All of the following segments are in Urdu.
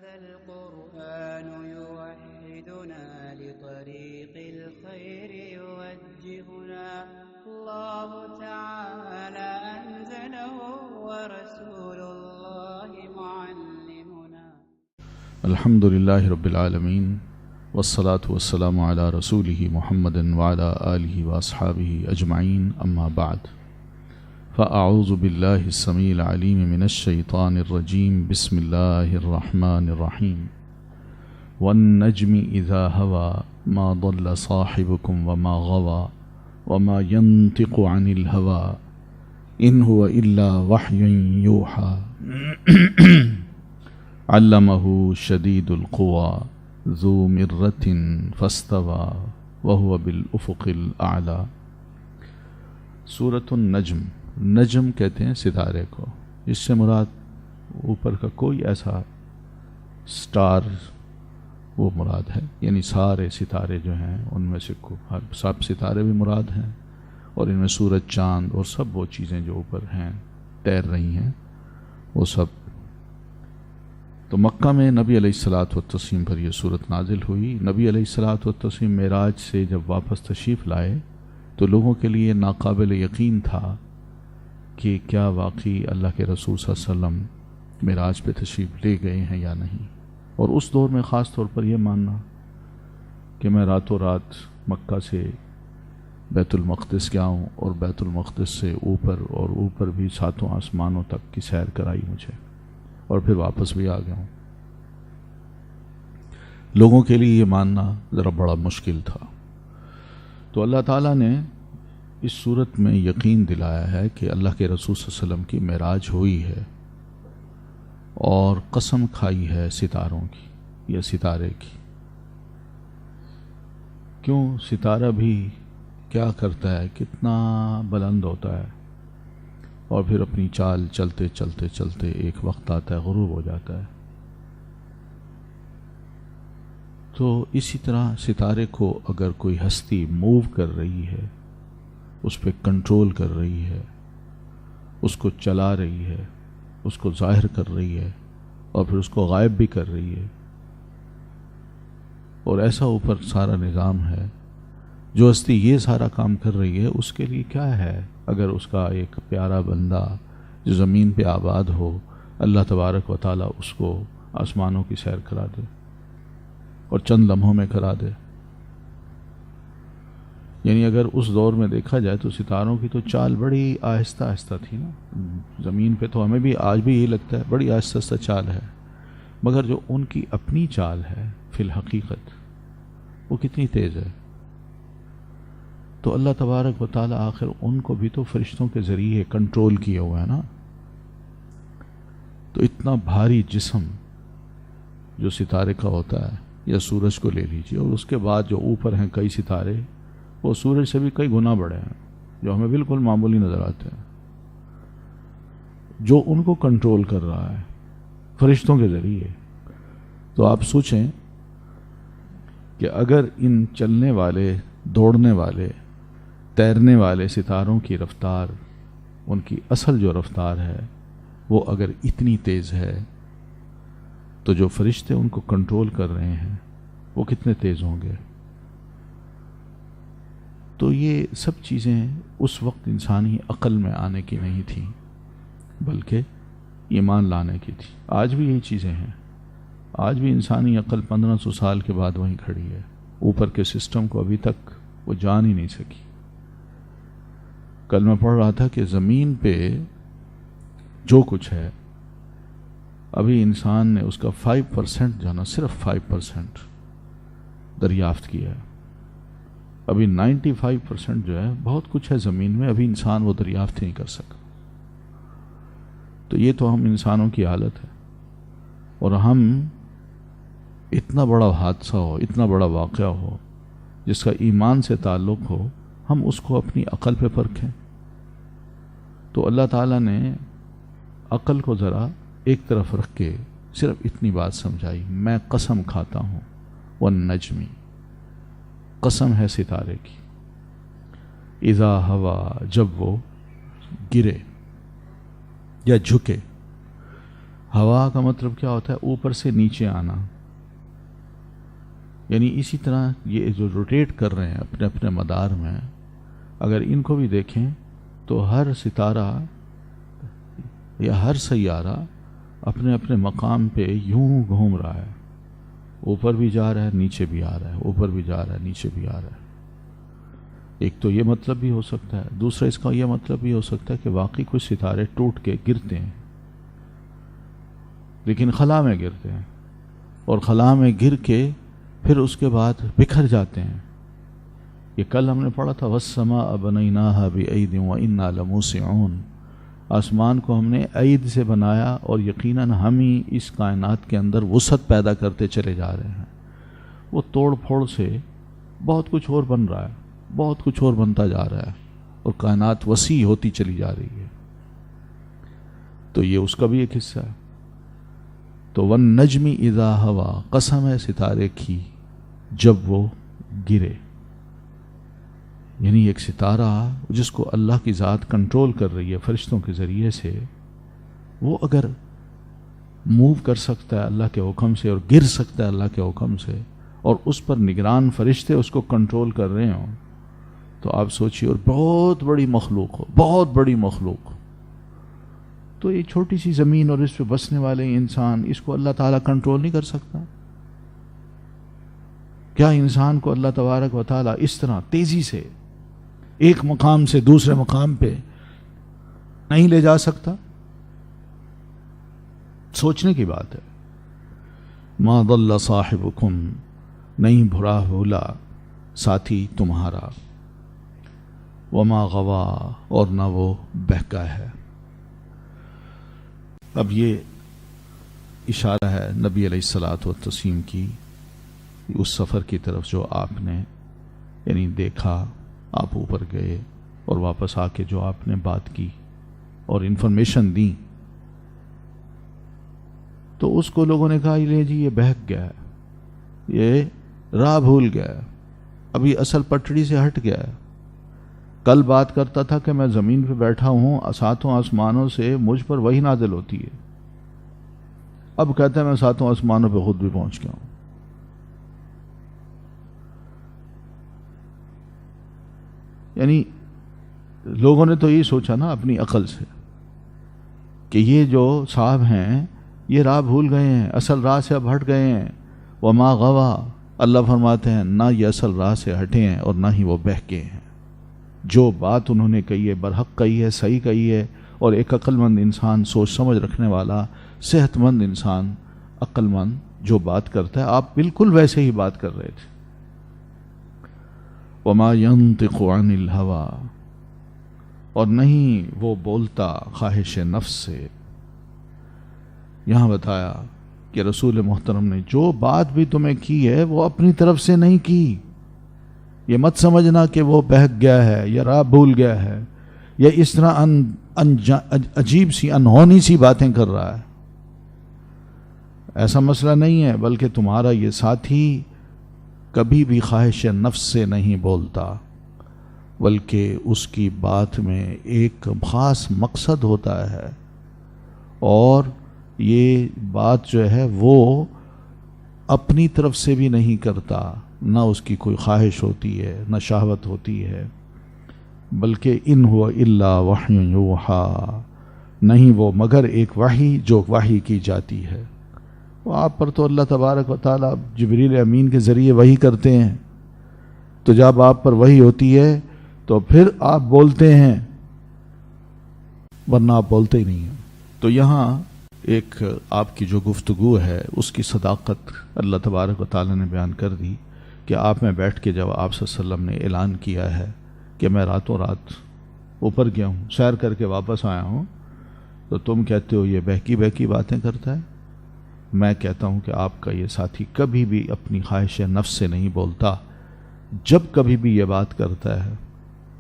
هذا القرآن يوحدنا لطريق الخير يوجهنا الله تعالى أنزله ورسول الله معلمنا. الحمد لله رب العالمين والصلاة والسلام على رسوله محمد وعلى آله وأصحابه أجمعين أما بعد فأعوذ بالله السميع العليم من الشيطان الرجيم بسم الله الرحمن الرحيم والنجم إذا هوى ما ضل صاحبكم وما غوى وما ينطق عن الهوى إن هو إلا وحي يوحى علمه شديد القوى ذو مرة فاستوى وهو بالأفق الأعلى. سورۃ النجم، نجم کہتے ہیں ستارے کو، اس سے مراد اوپر کا کوئی ایسا سٹار وہ مراد ہے، یعنی سارے ستارے جو ہیں ان میں سے سب ستارے بھی مراد ہیں، اور ان میں سورج، چاند اور سب وہ چیزیں جو اوپر ہیں تیر رہی ہیں وہ سب. تو مکہ میں نبی علیہ الصلاۃ والتسلیم پر یہ صورت نازل ہوئی. نبی علیہ الصلاۃ والتسلیم معراج سے جب واپس تشریف لائے تو لوگوں کے لیے ناقابل یقین تھا کہ کیا واقعی اللہ کے رسول صلی اللہ علیہ وسلم معراج پہ تشریف لے گئے ہیں یا نہیں. اور اس دور میں خاص طور پر یہ ماننا کہ میں راتوں رات مکہ سے بیت المقدس گیا ہوں اور بیت المقدس سے اوپر اور اوپر بھی ساتوں آسمانوں تک کی سیر کرائی مجھے، اور پھر واپس بھی آ گیا ہوں. لوگوں کے لیے یہ ماننا ذرا بڑا مشکل تھا. تو اللہ تعالیٰ نے اس صورت میں یقین دلایا ہے کہ اللہ کے رسول صلی اللہ علیہ وسلم کی معراج ہوئی ہے، اور قسم کھائی ہے ستاروں کی یا ستارے کی. کیوں؟ ستارہ بھی کیا کرتا ہے، کتنا بلند ہوتا ہے، اور پھر اپنی چال چلتے چلتے چلتے ایک وقت آتا ہے غروب ہو جاتا ہے. تو اسی طرح ستارے کو اگر کوئی ہستی موو کر رہی ہے، اس پہ کنٹرول کر رہی ہے، اس کو چلا رہی ہے، اس کو ظاہر کر رہی ہے، اور پھر اس کو غائب بھی کر رہی ہے، اور ایسا اوپر سارا نظام ہے، جو ہستی یہ سارا کام کر رہی ہے اس کے لیے کیا ہے اگر اس کا ایک پیارا بندہ جو زمین پہ آباد ہو، اللہ تبارک و تعالیٰ اس کو آسمانوں کی سیر کرا دے اور چند لمحوں میں کرا دے. یعنی اگر اس دور میں دیکھا جائے تو ستاروں کی تو چال بڑی آہستہ آہستہ تھی نا. زمین پہ تو ہمیں بھی آج بھی یہی لگتا ہے بڑی آہستہ آہستہ چال ہے، مگر جو ان کی اپنی چال ہے فی الحقیقت وہ کتنی تیز ہے. تو اللہ تبارک و تعالیٰ آخر ان کو بھی تو فرشتوں کے ذریعے کنٹرول کیے ہوا ہے نا. تو اتنا بھاری جسم جو ستارے کا ہوتا ہے، یا سورج کو لے لیجیے، اور اس کے بعد جو اوپر ہیں کئی ستارے وہ سورج سے بھی کئی گنا بڑے ہیں، جو ہمیں بالکل معمولی نظر آتے ہیں، جو ان کو کنٹرول کر رہا ہے فرشتوں کے ذریعے. تو آپ سوچیں کہ اگر ان چلنے والے، دوڑنے والے، تیرنے والے ستاروں کی رفتار، ان کی اصل جو رفتار ہے وہ اگر اتنی تیز ہے، تو جو فرشتے ان کو کنٹرول کر رہے ہیں وہ کتنے تیز ہوں گے. تو یہ سب چیزیں اس وقت انسانی عقل میں آنے کی نہیں تھیں، بلکہ ایمان لانے کی تھی. آج بھی یہی چیزیں ہیں. آج بھی انسانی عقل 1500 سال کے بعد وہیں کھڑی ہے. اوپر کے سسٹم کو ابھی تک وہ جان ہی نہیں سکی. کل میں پڑھ رہا تھا کہ زمین پہ جو کچھ ہے ابھی انسان نے اس کا 5% جو ہے نا، صرف 5% دریافت کیا ہے. ابھی 95% جو ہے بہت کچھ ہے زمین میں، ابھی انسان وہ دریافت نہیں کر سکا. تو یہ تو ہم انسانوں کی حالت ہے. اور ہم اتنا بڑا حادثہ ہو، اتنا بڑا واقعہ ہو جس کا ایمان سے تعلق ہو، ہم اس کو اپنی عقل پہ پرکھیں. تو اللہ تعالیٰ نے عقل کو ذرا ایک طرف رکھ کے صرف اتنی بات سمجھائی، میں قسم کھاتا ہوں والنجمی، قسم ہے ستارے کی، اذا ہوا، جب وہ گرے یا جھکے. ہوا کا مطلب کیا ہوتا ہے؟ اوپر سے نیچے آنا. یعنی اسی طرح یہ جو روٹیٹ کر رہے ہیں اپنے اپنے مدار میں، اگر ان کو بھی دیکھیں تو ہر ستارہ یا ہر سیارہ اپنے اپنے مقام پہ یوں گھوم رہا ہے، اوپر بھی جا رہا ہے نیچے بھی آ رہا ہے، اوپر بھی جا رہا ہے نیچے بھی آ رہا ہے. ایک تو یہ مطلب بھی ہو سکتا ہے، دوسرا اس کا یہ مطلب بھی ہو سکتا ہے کہ واقعی کچھ ستارے ٹوٹ کے گرتے ہیں لیکن خلا میں گرتے ہیں، اور خلا میں گر کے پھر اس کے بعد بکھر جاتے ہیں. یہ کل ہم نے پڑھا تھا وَالسَّمَاءَ بَنَيْنَاهَا بِأَيْدٍ وَإِنَّا لَمُوسِعُونَ. آسمان کو ہم نے عید سے بنایا اور یقیناً ہم ہی اس کائنات کے اندر وسعت پیدا کرتے چلے جا رہے ہیں. وہ توڑ پھوڑ سے بہت کچھ اور بن رہا ہے، بہت کچھ اور بنتا جا رہا ہے، اور کائنات وسیع ہوتی چلی جا رہی ہے. تو یہ اس کا بھی ایک حصہ ہے. تو وَالنَّجْمِ إِذَا هَوَىٰ، قسم ہے ستارے کی جب وہ گرے. یعنی ایک ستارہ جس کو اللہ کی ذات کنٹرول کر رہی ہے فرشتوں کے ذریعے سے، وہ اگر موو کر سکتا ہے اللہ کے حکم سے اور گر سکتا ہے اللہ کے حکم سے، اور اس پر نگران فرشتے اس کو کنٹرول کر رہے ہوں، تو آپ سوچیے. اور بہت بڑی مخلوق ہو، بہت بڑی مخلوق. تو یہ چھوٹی سی زمین اور اس پہ بسنے والے انسان، اس کو اللہ تعالیٰ کنٹرول نہیں کر سکتا؟ کیا انسان کو اللہ تبارک و تعالیٰ اس طرح تیزی سے ایک مقام سے دوسرے مقام پہ نہیں لے جا سکتا؟ سوچنے کی بات ہے. ما ضل صاحبکم، نہیں بھرا بھولا ساتھی تمہارا، وما غوا، اور نہ وہ بہکا ہے. اب یہ اشارہ ہے نبی علیہ الصلاۃ والتسلیم کی اس سفر کی طرف جو آپ نے یعنی دیکھا. آپ اوپر گئے اور واپس آ کے جو آپ نے بات کی اور انفارمیشن دی، تو اس کو لوگوں نے کہا لے جی یہ بہک گیا ہے، یہ راہ بھول گیا ہے، ابھی اصل پٹڑی سے ہٹ گیا ہے. کل بات کرتا تھا کہ میں زمین پہ بیٹھا ہوں، ساتوں آسمانوں سے مجھ پر وحی نازل ہوتی ہے، اب کہتا ہے میں ساتوں آسمانوں پہ خود بھی پہنچ گیا ہوں. یعنی لوگوں نے تو یہ سوچا نا اپنی عقل سے کہ یہ جو صاحب ہیں یہ راہ بھول گئے ہیں، اصل راہ سے اب ہٹ گئے ہیں. وما غوا، اللہ فرماتے ہیں نہ یہ اصل راہ سے ہٹے ہیں اور نہ ہی وہ بہکے ہیں. جو بات انہوں نے کہی ہے برحق کہی ہے، صحیح کہی ہے. اور ایک عقل مند انسان، سوچ سمجھ رکھنے والا، صحت مند انسان، عقل مند جو بات کرتا ہے، آپ بالکل ویسے ہی بات کر رہے تھے. وما ينطق عن الهوى، اور نہیں وہ بولتا خواہش نفس سے. یہاں بتایا کہ رسول محترم نے جو بات بھی تمہیں کی ہے وہ اپنی طرف سے نہیں کی. یہ مت سمجھنا کہ وہ بہک گیا ہے یا راہ بھول گیا ہے یا اس طرح عجیب سی انہونی سی باتیں کر رہا ہے. ایسا مسئلہ نہیں ہے، بلکہ تمہارا یہ ساتھی کبھی بھی خواہش نفس سے نہیں بولتا، بلکہ اس کی بات میں ایک خاص مقصد ہوتا ہے، اور یہ بات جو ہے وہ اپنی طرف سے بھی نہیں کرتا، نہ اس کی کوئی خواہش ہوتی ہے نہ شہوت ہوتی ہے، بلکہ ان ہوا الا وحی یوحیٰ، نہیں وہ مگر ایک وحی جو وحی کی جاتی ہے. وہ آپ پر تو اللہ تبارک و تعالیٰ جبریل امین کے ذریعے وحی کرتے ہیں، تو جب آپ پر وحی ہوتی ہے تو پھر آپ بولتے ہیں، ورنہ آپ بولتے ہی نہیں ہیں. تو یہاں ایک آپ کی جو گفتگو ہے اس کی صداقت اللہ تبارک و تعالیٰ نے بیان کر دی کہ آپ میں بیٹھ کے جب آپ صلی اللہ علیہ وسلم نے اعلان کیا ہے کہ میں راتوں رات اوپر گیا ہوں، سیر کر کے واپس آیا ہوں، تو تم کہتے ہو یہ بہکی بہکی باتیں کرتا ہے. میں کہتا ہوں کہ آپ کا یہ ساتھی کبھی بھی اپنی خواہش نفس سے نہیں بولتا. جب کبھی بھی یہ بات کرتا ہے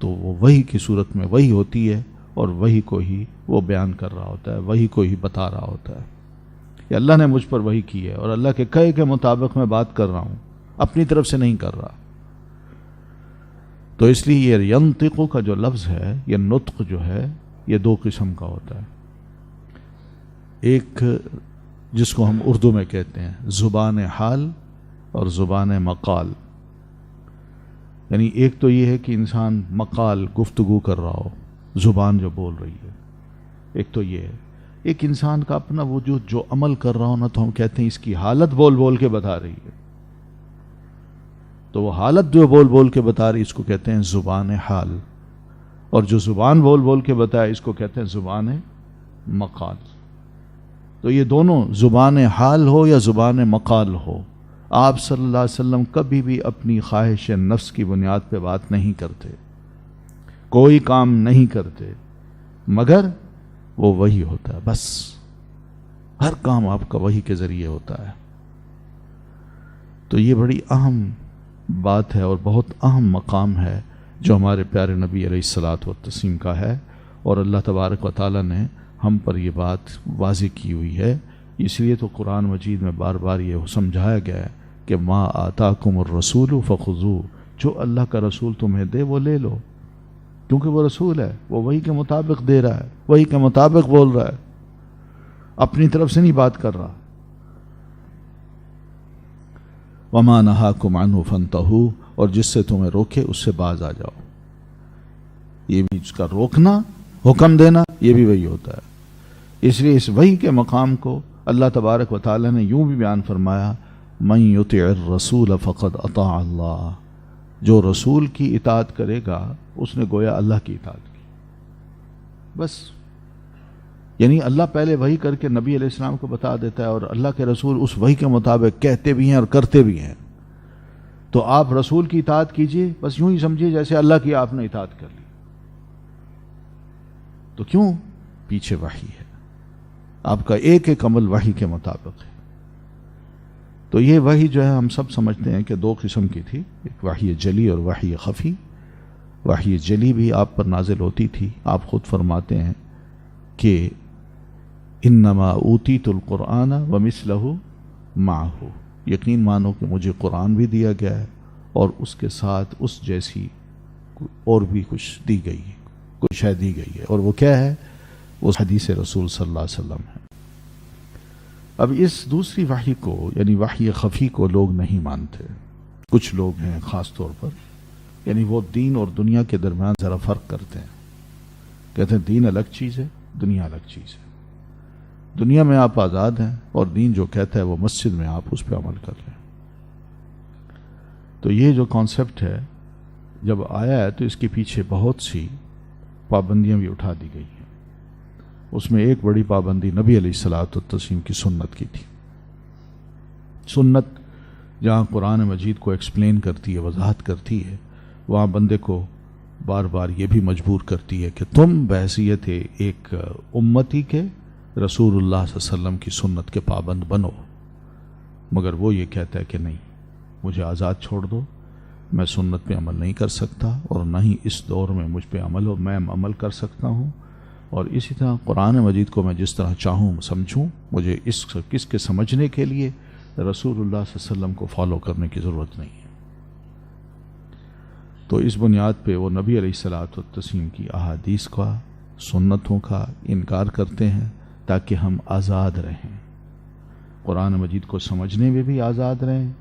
تو وہ وحی کی صورت میں وحی ہوتی ہے، اور وحی کو ہی وہ بیان کر رہا ہوتا ہے، وحی کو ہی بتا رہا ہوتا ہے. یہ اللہ نے مجھ پر وحی کی ہے اور اللہ کے کہے کے مطابق میں بات کر رہا ہوں، اپنی طرف سے نہیں کر رہا. تو اس لیے یہ ینطق کا جو لفظ ہے، یہ نطق جو ہے، یہ دو قسم کا ہوتا ہے. ایک جس کو ہم اردو میں کہتے ہیں زبان حال اور زبان مقال. یعنی ایک تو یہ ہے کہ انسان مقال گفتگو کر رہا ہو، زبان جو بول رہی ہے، ایک تو یہ ہے. ایک انسان کا اپنا وجود جو عمل کر رہا ہو نا، تو ہم کہتے ہیں اس کی حالت بول بول کے بتا رہی ہے. تو وہ حالت جو بول بول کے بتا رہی، اس کو کہتے ہیں زبان حال. اور جو زبان بول بول کے بتائے، اس کو کہتے ہیں زبان مقال. تو یہ دونوں، زبان حال ہو یا زبان مقال ہو، آپ صلی اللہ علیہ وسلم کبھی بھی اپنی خواہش نفس کی بنیاد پہ بات نہیں کرتے، کوئی کام نہیں کرتے، مگر وہ وہی ہوتا ہے. بس ہر کام آپ کا وہی کے ذریعے ہوتا ہے. تو یہ بڑی اہم بات ہے اور بہت اہم مقام ہے جو ہمارے پیارے نبی علیہ الصلاۃ والتسلیم کا ہے، اور اللہ تبارک و تعالیٰ نے ہم پر یہ بات واضح کی ہوئی ہے. اس لیے تو قرآن مجید میں بار بار یہ سمجھایا گیا ہے کہ ما آتاکم الرسول فخذوہ، جو اللہ کا رسول تمہیں دے وہ لے لو، کیونکہ وہ رسول ہے، وہ وہی کے مطابق دے رہا ہے، وہی کے مطابق بول رہا ہے، اپنی طرف سے نہیں بات کر رہا. وما نہاکم عنہ فانتہوا، اور جس سے تمہیں روکے اس سے باز آ جاؤ. یہ بھی اس کا روکنا، حکم دینا، یہ بھی وہی ہوتا ہے. اس لیے اس وحی کے مقام کو اللہ تبارک و تعالی نے یوں بھی بیان فرمایا، من یطع الرسول فقد اطاع اللہ، جو رسول کی اطاعت کرے گا اس نے گویا اللہ کی اطاعت کی. بس یعنی اللہ پہلے وحی کر کے نبی علیہ السلام کو بتا دیتا ہے، اور اللہ کے رسول اس وحی کے مطابق کہتے بھی ہیں اور کرتے بھی ہیں. تو آپ رسول کی اطاعت کیجئے، بس یوں ہی سمجھیے جیسے اللہ کی آپ نے اطاعت کر لی. تو کیوں؟ پیچھے وحی ہے، آپ کا ایک ایک عمل وحی کے مطابق ہے. تو یہ وحی جو ہے ہم سب سمجھتے ہیں کہ دو قسم کی تھی، ایک وحی جلی اور وحی خفی. وحی جلی بھی آپ پر نازل ہوتی تھی. آپ خود فرماتے ہیں کہ انما اوتیت القرآن ومثلہ معہ، یقین مانو کہ مجھے قرآن بھی دیا گیا ہے اور اس کے ساتھ اس جیسی اور بھی کچھ دی گئی ہے، کچھ شے دی گئی ہے. اور وہ کیا ہے؟ وہ حدیث رسول صلی اللہ علیہ وسلم ہے. اب اس دوسری وحی کو یعنی وحی خفی کو لوگ نہیں مانتے. کچھ لوگ ہیں خاص طور پر، یعنی وہ دین اور دنیا کے درمیان ذرا فرق کرتے ہیں. کہتے ہیں دین الگ چیز ہے، دنیا الگ چیز ہے. دنیا میں آپ آزاد ہیں، اور دین جو کہتا ہے وہ مسجد میں آپ اس پہ عمل کر رہے ہیں. تو یہ جو کانسیپٹ ہے جب آیا ہے تو اس کے پیچھے بہت سی پابندیاں بھی اٹھا دی گئی ہیں. اس میں ایک بڑی پابندی نبی علیہ الصلاۃ والتسلیم کی سنت کی تھی. سنت جہاں قرآن مجید کو ایکسپلین کرتی ہے، وضاحت کرتی ہے، وہاں بندے کو بار بار یہ بھی مجبور کرتی ہے کہ تم بحیثیت ایک امتی کے رسول اللہ صلی اللہ علیہ وسلم کی سنت کے پابند بنو. مگر وہ یہ کہتا ہے کہ نہیں، مجھے آزاد چھوڑ دو، میں سنت پہ عمل نہیں کر سکتا، اور نہ ہی اس دور میں مجھ پہ میں عمل کر سکتا ہوں. اور اسی طرح قرآن مجید کو میں جس طرح چاہوں سمجھوں، مجھے کس کے سمجھنے کے لیے رسول اللہ صلی اللہ علیہ وسلم کو فالو کرنے کی ضرورت نہیں ہے. تو اس بنیاد پہ وہ نبی علیہ الصلاۃ والتسلیم کی احادیث کا، سنتوں کا انکار کرتے ہیں تاکہ ہم آزاد رہیں، قرآن مجید کو سمجھنے میں بھی آزاد رہیں،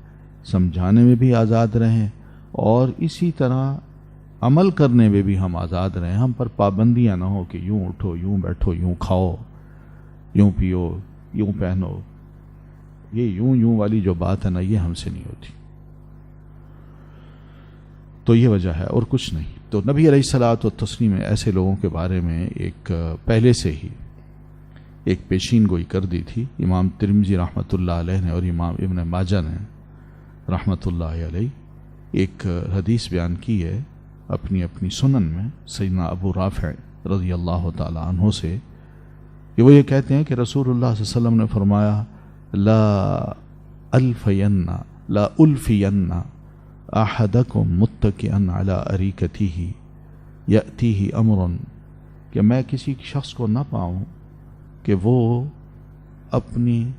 سمجھانے میں بھی آزاد رہیں، اور اسی طرح عمل کرنے میں بھی ہم آزاد رہیں. ہم پر پابندیاں نہ ہو کہ یوں اٹھو، یوں بیٹھو، یوں کھاؤ، یوں پیو، یوں پہنو. یہ یوں والی جو بات ہے نا، یہ ہم سے نہیں ہوتی. تو یہ وجہ ہے اور کچھ نہیں. تو نبی علیہ الصلاۃ والتسلیم میں ایسے لوگوں کے بارے میں ایک پہلے سے ہی ایک پیشین گوئی کر دی تھی. امام ترمذی رحمۃ اللہ علیہ نے اور امام ابن ماجہ نے رحمۃ اللہ علیہ ایک حدیث بیان کی ہے اپنی سنن میں سیدنا ابو رافع رضی اللہ تعالی عنہ سے، کہ وہ یہ کہتے ہیں کہ رسول اللہ صلی اللہ علیہ وسلم نے فرمایا لا الفین احدکم متکئا علی اریکتہ یأتیہ امر، کہ میں کسی شخص کو نہ پاؤں کہ وہ اپنی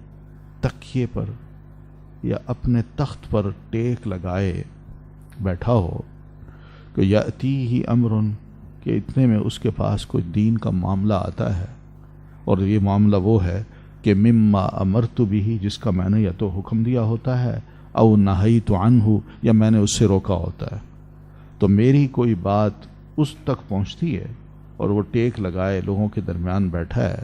تکیے پر یا اپنے تخت پر ٹیک لگائے بیٹھا ہو، کہ یأتیہ امر، کہ اتنے میں اس کے پاس کوئی دین کا معاملہ آتا ہے، اور یہ معاملہ وہ ہے کہ مما امرت بھی، جس کا میں نے یا تو حکم دیا ہوتا ہے، او نہیت عنہ، یا میں نے اس سے روکا ہوتا ہے. تو میری کوئی بات اس تک پہنچتی ہے اور وہ ٹیک لگائے لوگوں کے درمیان بیٹھا ہے،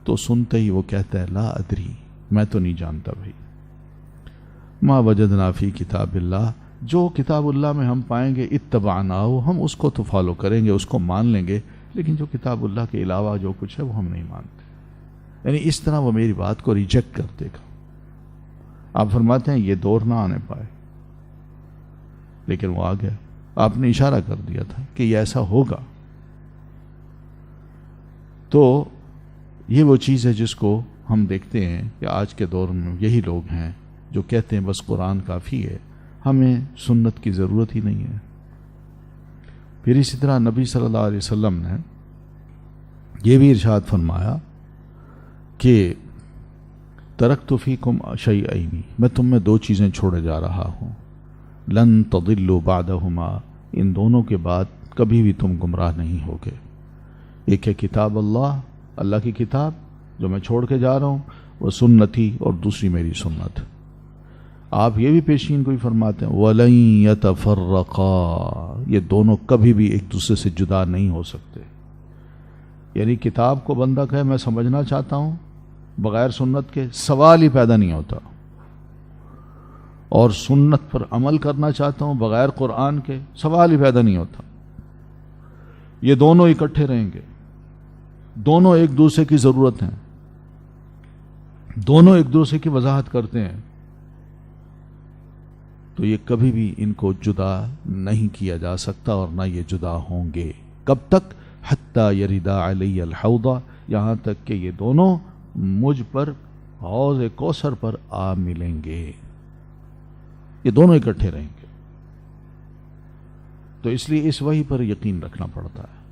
تو سنتے ہی وہ کہتا ہے لا ادری، میں تو نہیں جانتا بھائی. ما وجدنا فی کتاب اللہ، جو کتاب اللہ میں ہم پائیں گے اتبعناہ، ہم اس کو تو فالو کریں گے، اس کو مان لیں گے، لیکن جو کتاب اللہ کے علاوہ جو کچھ ہے وہ ہم نہیں مانتے. یعنی اس طرح وہ میری بات کو ریجیکٹ کر دے گا. آپ فرماتے ہیں یہ دور نہ آنے پائے، لیکن وہ آ گیا. آپ نے اشارہ کر دیا تھا کہ یہ ایسا ہوگا. تو یہ وہ چیز ہے جس کو ہم دیکھتے ہیں کہ آج کے دور میں یہی لوگ ہیں جو کہتے ہیں بس قرآن کافی ہے، ہمیں سنت کی ضرورت ہی نہیں ہے. پھر اسی طرح نبی صلی اللہ علیہ وسلم نے یہ بھی ارشاد فرمایا کہ ترکت فیکم شیئین، میں تم میں دو چیزیں چھوڑے جا رہا ہوں، لن تضلوا بعدہما، ان دونوں کے بعد کبھی بھی تم گمراہ نہیں ہوگے. ایک ہے کتاب اللہ، اللہ کی کتاب جو میں چھوڑ کے جا رہا ہوں، وہ سنتی، اور دوسری میری سنت. آپ یہ بھی پیشین کوئی فرماتے ہیں وَلَن يَتَفَرَّقَا، یہ دونوں کبھی بھی ایک دوسرے سے جدا نہیں ہو سکتے. یعنی کتاب کو بندہ کہے میں سمجھنا چاہتا ہوں بغیر سنت کے، سوال ہی پیدا نہیں ہوتا، اور سنت پر عمل کرنا چاہتا ہوں بغیر قرآن کے، سوال ہی پیدا نہیں ہوتا. یہ دونوں اکٹھے رہیں گے، دونوں ایک دوسرے کی ضرورت ہیں، دونوں ایک دوسرے کی وضاحت کرتے ہیں. تو یہ کبھی بھی ان کو جدا نہیں کیا جا سکتا، اور نہ یہ جدا ہوں گے. کب تک؟ حتی یردا علی الحوض، یہاں تک کہ یہ دونوں مجھ پر حوض کوثر پر آ ملیں گے. یہ دونوں اکٹھے رہیں گے. تو اس لیے اس وحی پر یقین رکھنا پڑتا ہے.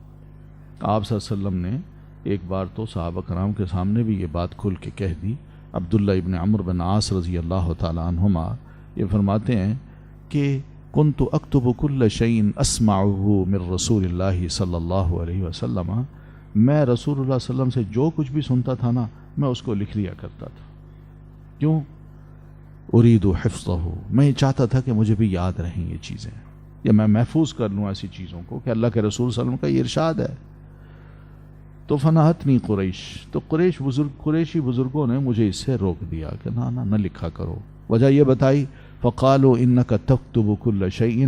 آپ صلی اللہ علیہ وسلم نے ایک بار تو صحابہ کرام کے سامنے بھی یہ بات کھل کے کہہ دی. عبداللہ ابن عمرو بن عاص رضی اللہ تعالی عنہما یہ فرماتے ہیں کہ کنت اکتب کل شیء اسمعہ من رسول اللہ صلی اللہ علیہ وسلم، میں رسول اللہ صلی اللہ علیہ وسلم سے جو کچھ بھی سنتا تھا نا، میں اس کو لکھ لیا کرتا تھا. کیوں؟ ارید حفظہ، میں یہ چاہتا تھا کہ مجھے بھی یاد رہیں یہ چیزیں، یا میں محفوظ کر لوں ایسی چیزوں کو کہ اللہ کے رسول صلی اللہ علیہ وسلم کا یہ ارشاد ہے. تو فنہتنی قریش، تو قریشی بزرگوں نے مجھے اس سے روک دیا کہ نہ لکھا کرو. وجہ یہ بتائی فقالوا انک تکتب کل شیء،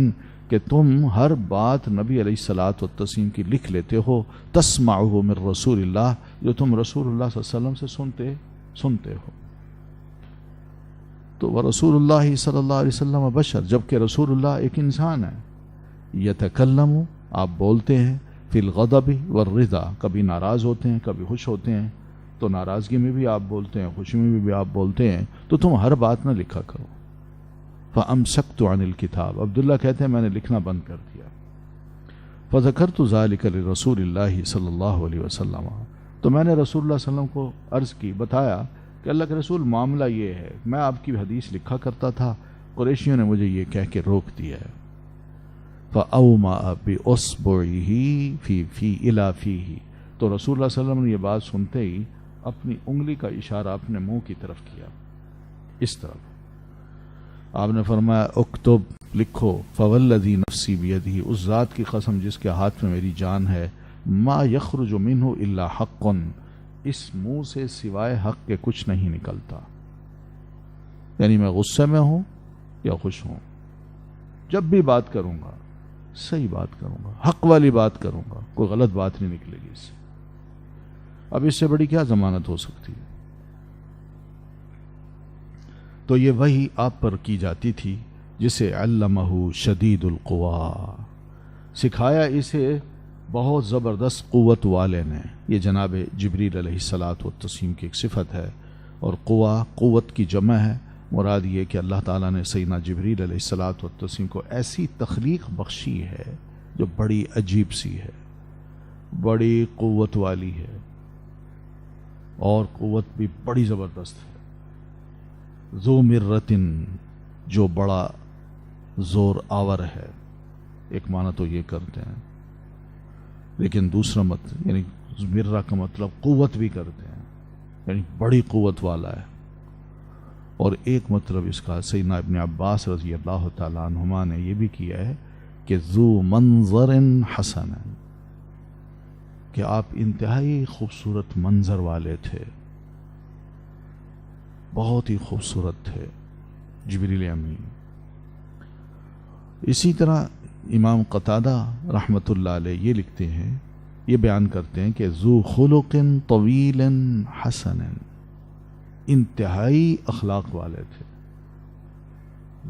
کہ تم ہر بات نبی علیہ الصلوۃ والتسلیم کی لکھ لیتے ہو، تسمعہ من رسول اللہ، جو تم رسول اللہ صلی اللہ علیہ وسلم سے سنتے ہو. تو ورسول اللہ صلی اللہ علیہ وسلم بشر، جبکہ رسول اللہ ایک انسان ہے. یتکلم، آپ بولتے ہیں، فی الغضب والرضا، کبھی ناراض ہوتے ہیں کبھی خوش ہوتے ہیں، تو ناراضگی میں بھی آپ بولتے ہیں، خوشی میں بھی آپ بولتے ہیں، تو تم ہر بات نہ لکھا کرو. فامسکت عن الکتاب، عبداللہ کہتے ہیں میں نے لکھنا بند کر دیا. فذکرت ذلک لرسول اللہ صلی اللہ علیہ وسلم، تو میں نے رسول اللہ صلی اللہ علیہ وسلم کو عرض کی، بتایا کہ اللہ کے رسول معاملہ یہ ہے، میں آپ کی حدیث لکھا کرتا تھا، قریشیوں نے مجھے یہ کہہ کے روک دیا ہے. فأومأ بإصبعه فی إلی فیہ، تو رسول اللہ صلی اللہ علیہ وسلم نے یہ بات سنتے ہی اپنی انگلی کا اشارہ اپنے منہ کی طرف کیا، اس طرف. آپ نے فرمایا اکتب، لکھو، فوالذی نفسی بیدہ، اس ذات کی قسم جس کے ہاتھ میں میری جان ہے، ما یخرج منہ الا حق، اس منہ سے سوائے حق کے کچھ نہیں نکلتا. یعنی میں غصے میں ہوں یا خوش ہوں، جب بھی بات کروں گا صحیح بات کروں گا، حق والی بات کروں گا، کوئی غلط بات نہیں نکلے گی اس سے. اب اس سے بڑی کیا ضمانت ہو سکتی ہے؟ تو یہ وحی آپ پر کی جاتی تھی جسے علمہ شدید القوا، سکھایا اسے بہت زبردست قوت والے نے. یہ جناب جبریل علیہ الصلاۃ والتسلیم کی ایک صفت ہے، اور قوت کی جمع ہے. مراد یہ کہ اللہ تعالیٰ نے سیدنا جبریل علیہ الصلاۃ والتسلیم کو ایسی تخلیق بخشی ہے جو بڑی عجیب سی ہے، بڑی قوت والی ہے، اور قوت بھی بڑی زبردست ہے. ذو مرتن، جو بڑا زور آور ہے. ایک معنی تو یہ کرتے ہیں، لیکن دوسرا یعنی مرہ کا مطلب قوت بھی کرتے ہیں. یعنی بڑی قوت والا ہے. اور ایک مطلب اس کا سیدنا ابن عباس رضی اللہ تعالیٰ عنہما نے یہ بھی کیا ہے کہ ذو منظر حسن، کہ آپ انتہائی خوبصورت منظر والے تھے، بہت ہی خوبصورت تھے جبریل امین. اسی طرح امام قتادہ رحمۃ اللہ علیہ یہ لکھتے ہیں، یہ بیان کرتے ہیں کہ ذو خلق طویل حسن، انتہائی اخلاق والے تھے،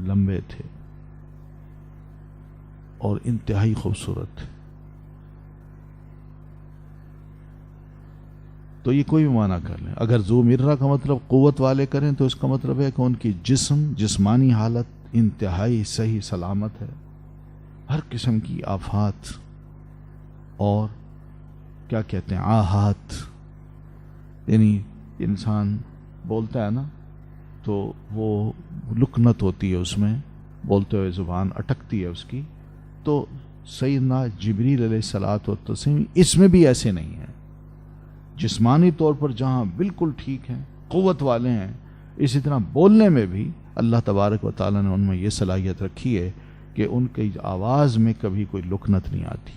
لمبے تھے اور انتہائی خوبصورت تھے. تو یہ کوئی بھی معنی کر لیں. اگر ذو مرہ کا مطلب قوت والے کریں تو اس کا مطلب ہے کہ ان کی جسمانی حالت انتہائی صحیح سلامت ہے، ہر قسم کی آفات اور کیا کہتے ہیں آہات، یعنی انسان بولتا ہے نا تو وہ لکنت ہوتی ہے، اس میں بولتے ہوئے زبان اٹکتی ہے اس کی. تو سیدنا جبریل علیہ الصلوۃ والتسلیم اس میں بھی ایسے نہیں ہیں. جسمانی طور پر جہاں بالکل ٹھیک ہیں، قوت والے ہیں، اسی طرح بولنے میں بھی اللہ تبارک و تعالیٰ نے ان میں یہ صلاحیت رکھی ہے کہ ان کی آواز میں کبھی کوئی لکنت نہیں آتی.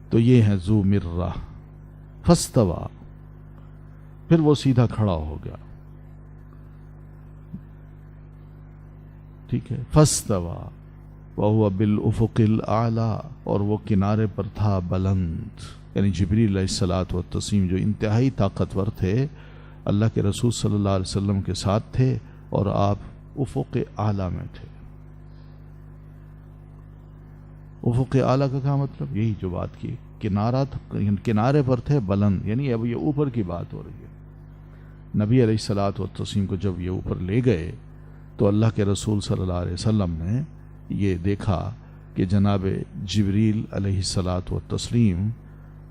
تو یہ ہے ذو مرہ. فاستوى، پھر وہ سیدھا کھڑا ہو گیا. ٹھیک ہے. فاستوى وهو بالافق الاعلی، اور وہ کنارے پر تھا بلند. یعنی جبریل علیہ الصلوۃ والتسلیم جو انتہائی طاقتور تھے، اللہ کے رسول صلی اللہ علیہ وسلم کے ساتھ تھے اور آپ افق اعلی میں تھے. افق اعلی کا کیا مطلب؟ یہی جو بات کی، کنارے پر تھے بلند، یعنی اب یہ اوپر کی بات ہو رہی ہے. نبی علیہ الصلوۃ والتسلیم کو جب یہ اوپر لے گئے تو اللہ کے رسول صلی اللہ علیہ وسلم نے یہ دیکھا کہ جناب جبریل علیہ الصلوۃ والتسلیم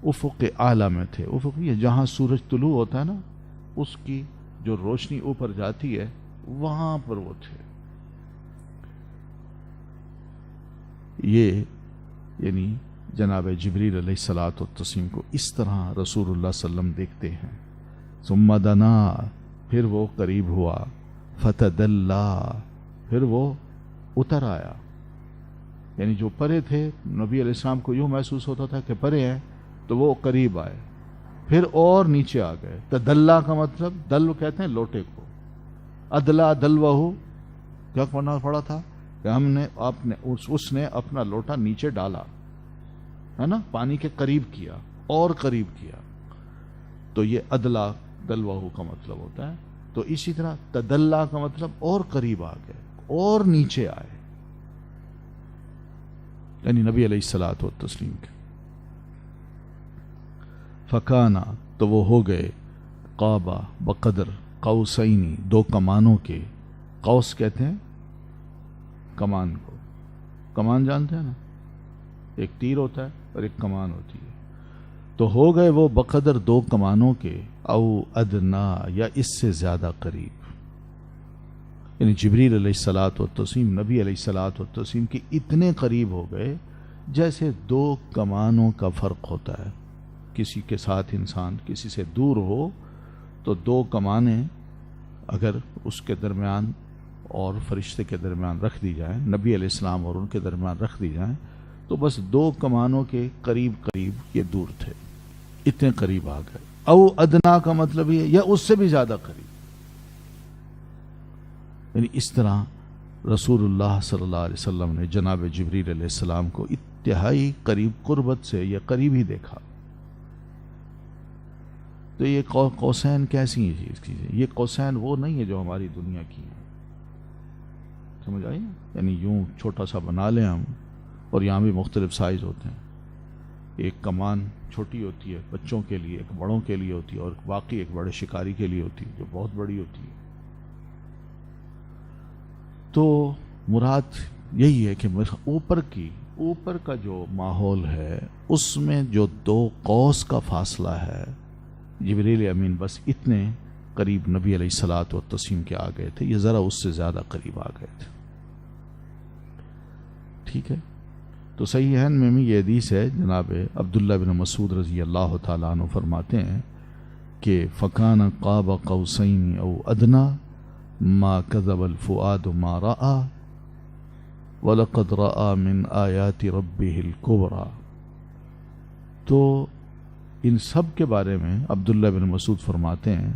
افق اعلی میں تھے. افق یہ جہاں سورج طلوع ہوتا ہے نا، اس کی جو روشنی اوپر جاتی ہے وہاں پر وہ تھے. یہ یعنی جناب جبریل علیہ الصلوۃ والتسلیم کو اس طرح رسول اللہ صلی اللہ علیہ وسلم دیکھتے ہیں. ثم دنا، پھر وہ قریب ہوا. فتدلی، پھر وہ اتر آیا. یعنی جو پرے تھے نبی علیہ السلام کو یوں محسوس ہوتا تھا کہ پرے ہیں، تو وہ قریب آئے، پھر اور نیچے آ گئے. تدلا کا مطلب، دل کہتے ہیں لوٹے کو، ادلا دلوہ کیا پڑا تھا کہ ہم نے اس نے اپنا لوٹا نیچے ڈالا ہے نا، پانی کے قریب کیا اور قریب کیا. تو یہ ادلا دلوہ کا مطلب ہوتا ہے. تو اسی طرح تدلا کا مطلب اور قریب آ گئے اور نیچے آئے، یعنی نبی علیہ الصلوۃ والتسلیم کے. فکانا، تو وہ ہو گئے قابا بقدر قوسینی، دو کمانوں کے. قوس کہتے ہیں کمان کو. کمان جانتے ہیں نا، ایک تیر ہوتا ہے اور ایک کمان ہوتی ہے. تو ہو گئے وہ بقدر دو کمانوں کے، او ادنا، یا اس سے زیادہ قریب. یعنی جبریل علیہ الصلوۃ والتسلیم نبی علیہ الصلوۃ والتسلیم کے اتنے قریب ہو گئے جیسے دو کمانوں کا فرق ہوتا ہے. کسی کے ساتھ انسان کسی سے دور ہو تو دو کمانیں اگر اس کے درمیان اور فرشتے کے درمیان رکھ دی جائیں، نبی علیہ السلام اور ان کے درمیان رکھ دی جائیں، تو بس دو کمانوں کے قریب قریب یہ دور تھے، اتنے قریب آ گئے. او ادنا کا مطلب یہ یا اس سے بھی زیادہ قریب. یعنی اس طرح رسول اللہ صلی اللہ علیہ وسلم نے جناب جبریل علیہ السلام کو انتہائی قریب قربت سے یا قریب ہی دیکھا. تو یہ قوسین کیسی چیزیں؟ یہ قوسین وہ نہیں ہے جو ہماری دنیا کی ہے، سمجھ آئی؟ یعنی یوں چھوٹا سا بنا لیں ہم، اور یہاں بھی مختلف سائز ہوتے ہیں. ایک کمان چھوٹی ہوتی ہے بچوں کے لیے، ایک بڑوں کے لیے ہوتی ہے، اور باقی ایک بڑے شکاری کے لیے ہوتی ہے جو بہت بڑی ہوتی ہے. تو مراد یہی ہے کہ اوپر کا جو ماحول ہے اس میں جو دو قوس کا فاصلہ ہے، جبریل امین بس اتنے قریب نبی علیہ الصلوۃ والتسلیم کے آ گئے تھے، یہ ذرا اس سے زیادہ قریب آ گئے تھے. ٹھیک ہے. تو صحیحین میں بھی یہ حدیث ہے، جناب عبداللہ بن مسعود رضی اللہ تعالیٰ عنہ فرماتے ہیں کہ فکان قاب قوسین او ادنا ما کذب الفؤاد ما رأى وَلَقَدْ رَأَى مِنْ آيَاتِ رَبِّهِ الْكُبْرَى. تو ان سب کے بارے میں عبداللہ بن مسعود فرماتے ہیں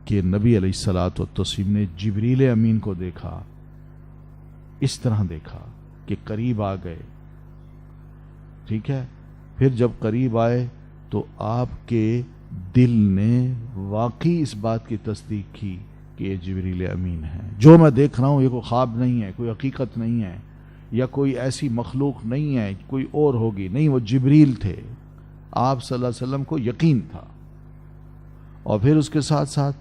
کہ نبی علیہ الصلاۃ والتسلیم نے جبریل امین کو دیکھا، اس طرح دیکھا کہ قریب آ گئے. ٹھیک ہے، پھر جب قریب آئے تو آپ کے دل نے واقعی اس بات کی تصدیق کی کہ یہ جبریل امین ہے. جو میں دیکھ رہا ہوں یہ کوئی خواب نہیں ہے، کوئی حقیقت نہیں ہے، یا کوئی ایسی مخلوق نہیں ہے کوئی اور ہوگی، نہیں، وہ جبریل تھے. آپ صلی اللہ علیہ وسلم کو یقین تھا. اور پھر اس کے ساتھ ساتھ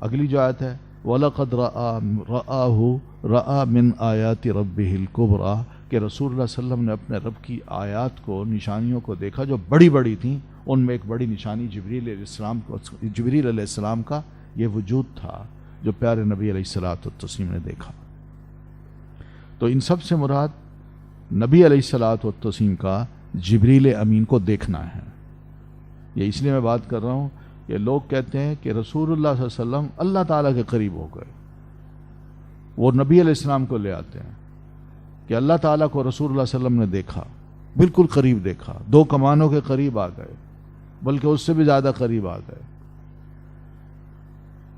اگلی جو آیت ہے وَلَقَدْ رَأَى مِنْ آيَاتِ رَبِّهِ الْكُبْرَى کہ رسول اللہ صلی اللہ علیہ وسلم نے اپنے رب کی آیات کو، نشانیوں کو دیکھا جو بڑی بڑی تھیں. ان میں ایک بڑی نشانی جبریل علیہ السلام کا یہ وجود تھا جو پیارے نبی علیہ الصلاۃ والتسلیم نے دیکھا. تو ان سب سے مراد نبی علیہ الصلاۃ والتسلیم کا جبریل امین کو دیکھنا ہے. یہ اس لیے میں بات کر رہا ہوں کہ لوگ کہتے ہیں کہ رسول اللہ صلی اللہ علیہ وسلم اللہ تعالیٰ کے قریب ہو گئے. وہ نبی علیہ السلام کو لے آتے ہیں کہ اللہ تعالیٰ کو رسول اللہ صلی اللہ علیہ وسلم نے دیکھا، بالکل قریب دیکھا، 2 کمانوں کے قریب آ گئے، بلکہ اس سے بھی زیادہ قریب آ گئے.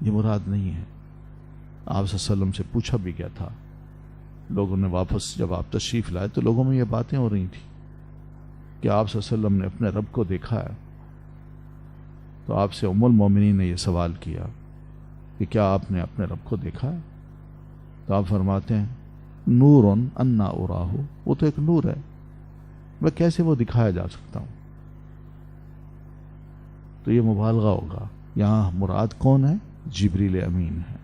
یہ مراد نہیں ہے. آپ صلی اللہ علیہ وسلم سے پوچھا بھی گیا تھا، لوگوں نے واپس جب آپ تشریف لائے تو لوگوں میں یہ باتیں ہو رہی تھیں کہ آپ صلی اللہ علیہ وسلم نے اپنے رب کو دیکھا ہے. تو آپ سے ام المومنین نے یہ سوال کیا کہ کیا آپ نے اپنے رب کو دیکھا ہے؟ تو آپ فرماتے ہیں نور انا اراہ، وہ تو ایک نور ہے، میں کیسے وہ دکھایا جا سکتا ہوں؟ تو یہ مبالغہ ہوگا. یہاں مراد کون ہے؟ جبریل امین ہے.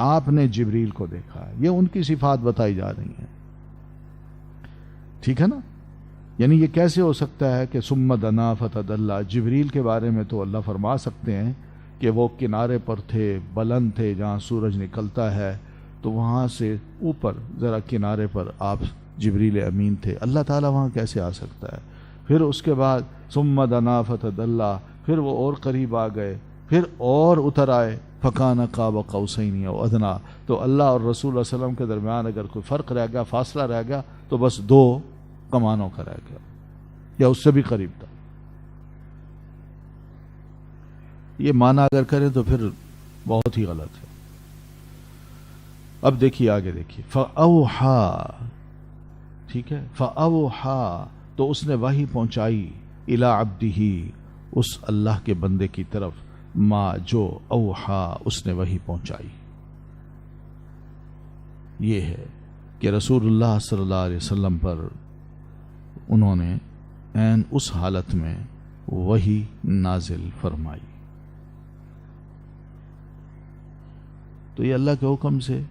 آپ نے جبریل کو دیکھا ہے، یہ ان کی صفات بتائی جا رہی ہیں. ٹھیک ہے نا؟ یعنی یہ کیسے ہو سکتا ہے کہ ثم دنا فتدلی؟ جبریل کے بارے میں تو اللہ فرما سکتے ہیں کہ وہ کنارے پر تھے، بلند تھے، جہاں سورج نکلتا ہے تو وہاں سے اوپر ذرا کنارے پر آپ جبریل امین تھے. اللہ تعالیٰ وہاں کیسے آ سکتا ہے؟ پھر اس کے بعد ثم دنا فتدلی، پھر وہ اور قریب آ گئے، پھر اور اتر آئے فکان قاب قوسین او ادنا. تو اللہ اور رسول اللہ صلی اللہ علیہ وسلم کے درمیان اگر کوئی فرق رہ گیا، فاصلہ رہ گیا، تو بس 2 کمانوں کا رہ گیا یا اس سے بھی قریب تھا. یہ معنی اگر کریں تو پھر بہت ہی غلط ہے. اب دیکھیے آگے، دیکھیے فاوحا. ٹھیک ہے، فاوحا تو اس نے وحی پہنچائی الی عبدہ، اس اللہ کے بندے کی طرف، ما جو اوحا اس نے وحی پہنچائی. یہ ہے کہ رسول اللہ صلی اللہ علیہ وسلم پر انہوں نے عین اس حالت میں وحی نازل فرمائی. تو یہ اللہ کے حکم سے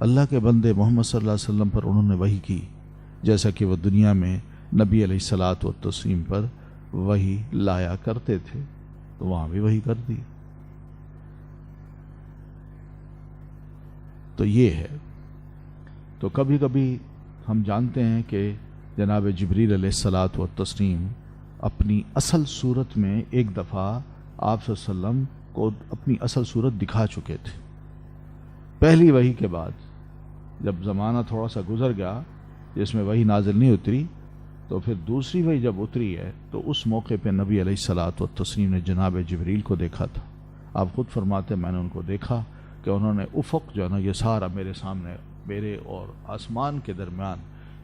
اللہ کے بندے محمد صلی اللہ علیہ وسلم پر انہوں نے وحی کی، جیسا کہ وہ دنیا میں نبی علیہ الصلاۃ والتسلیم پر وحی لایا کرتے تھے، تو وہاں بھی وحی کر دی. تو یہ ہے. تو کبھی کبھی ہم جانتے ہیں کہ جناب جبریل علیہ الصلاۃ والتسلیم اپنی اصل صورت میں ایک دفعہ آپ صلی اللہ علیہ وسلم کو اپنی اصل صورت دکھا چکے تھے. پہلی وحی کے بعد جب زمانہ تھوڑا سا گزر گیا جس میں وحی نازل نہیں اتری، تو پھر دوسری وحی جب اتری ہے تو اس موقع پہ نبی علیہ الصلاۃ والتسلیم نے جناب جبریل کو دیکھا تھا. آپ خود فرماتے میں نے ان کو دیکھا کہ انہوں نے افق جو ہے نا، یہ سارا میرے سامنے، میرے اور آسمان کے درمیان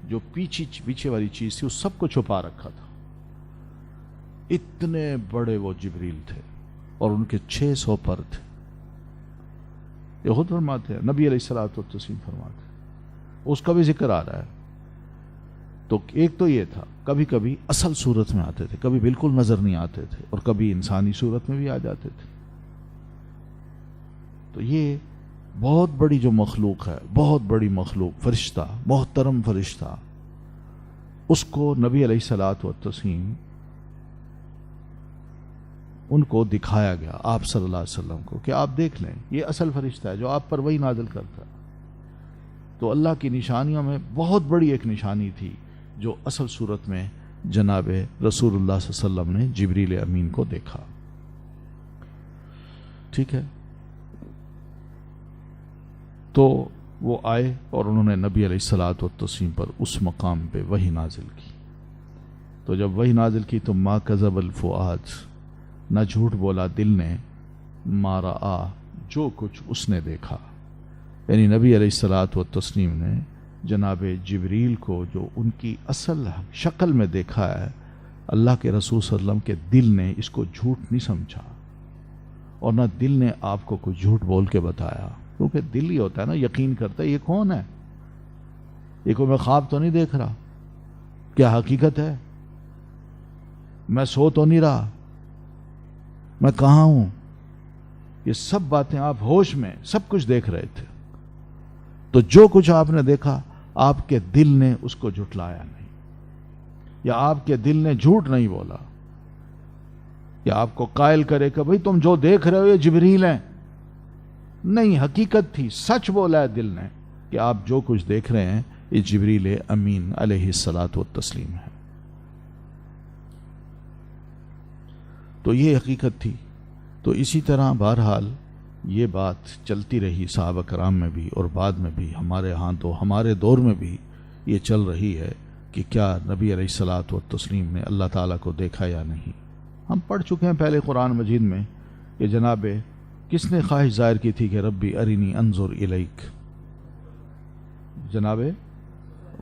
جو پیچھے والی چیز تھی اس سب کو چھپا رکھا تھا. اتنے بڑے وہ جبریل تھے اور ان کے 600 پر تھے. یہ خود فرماتے ہیں، نبی علیہ الصلاۃ والتسلیم فرماتے ہیں. اس کا بھی ذکر آ رہا ہے. تو ایک تو یہ تھا، کبھی کبھی اصل صورت میں آتے تھے، کبھی بالکل نظر نہیں آتے تھے، اور کبھی انسانی صورت میں بھی آ جاتے تھے. تو یہ بہت بڑی جو مخلوق ہے، بہت بڑی مخلوق، فرشتہ، محترم فرشتہ، اس کو نبی علیہ الصلاۃ والتسلیم ان کو دکھایا گیا، آپ صلی اللہ علیہ وسلم کو، کہ آپ دیکھ لیں یہ اصل فرشتہ ہے جو آپ پر وہی نازل کرتا ہے. تو اللہ کی نشانیوں میں بہت بڑی ایک نشانی تھی جو اصل صورت میں جناب رسول اللہ صلی اللہ علیہ وسلم نے جبریل امین کو دیکھا. ٹھیک ہے. تو وہ آئے اور انہوں نے نبی علیہ الصلوۃ والتسلیم پر اس مقام پہ وحی نازل کی. تو جب وحی نازل کی تو ما کذب الفؤاد، نہ جھوٹ بولا دل نے، ما رآ، جو کچھ اس نے دیکھا. یعنی نبی علیہ الصلوۃ والتسلیم نے جناب جبریل کو جو ان کی اصل شکل میں دیکھا ہے، اللہ کے رسول صلی اللہ علیہ وسلم کے دل نے اس کو جھوٹ نہیں سمجھا، اور نہ دل نے آپ کو کوئی جھوٹ بول کے بتایا، کیونکہ دل ہی ہوتا ہے نا یقین کرتا ہے یہ کون ہے، یہ کوئی میں خواب تو نہیں دیکھ رہا، کیا حقیقت ہے، میں سو تو نہیں رہا، میں کہاں ہوں. یہ سب باتیں آپ ہوش میں سب کچھ دیکھ رہے تھے. تو جو کچھ آپ نے دیکھا آپ کے دل نے اس کو جھٹلایا نہیں، یا آپ کے دل نے جھوٹ نہیں بولا، یا آپ کو قائل کرے کہ بھئی تم جو دیکھ رہے ہو یہ جبریل ہیں. نہیں، حقیقت تھی، سچ بولا ہے دل نے کہ آپ جو کچھ دیکھ رہے ہیں یہ جبریل امین علیہ الصلوۃ والتسلیم ہے. تو یہ حقیقت تھی. تو اسی طرح بہرحال یہ بات چلتی رہی صحابہ کرام میں بھی، اور بعد میں بھی ہمارے ہاں تو ہمارے دور میں بھی یہ چل رہی ہے کہ کیا نبی علیہ الصلوۃ والتسلیم نے اللہ تعالیٰ کو دیکھا یا نہیں. ہم پڑھ چکے ہیں پہلے قرآن مجید میں کہ جناب کس نے خواہش ظاہر کی تھی کہ ربی ارینی انظر الیک، جناب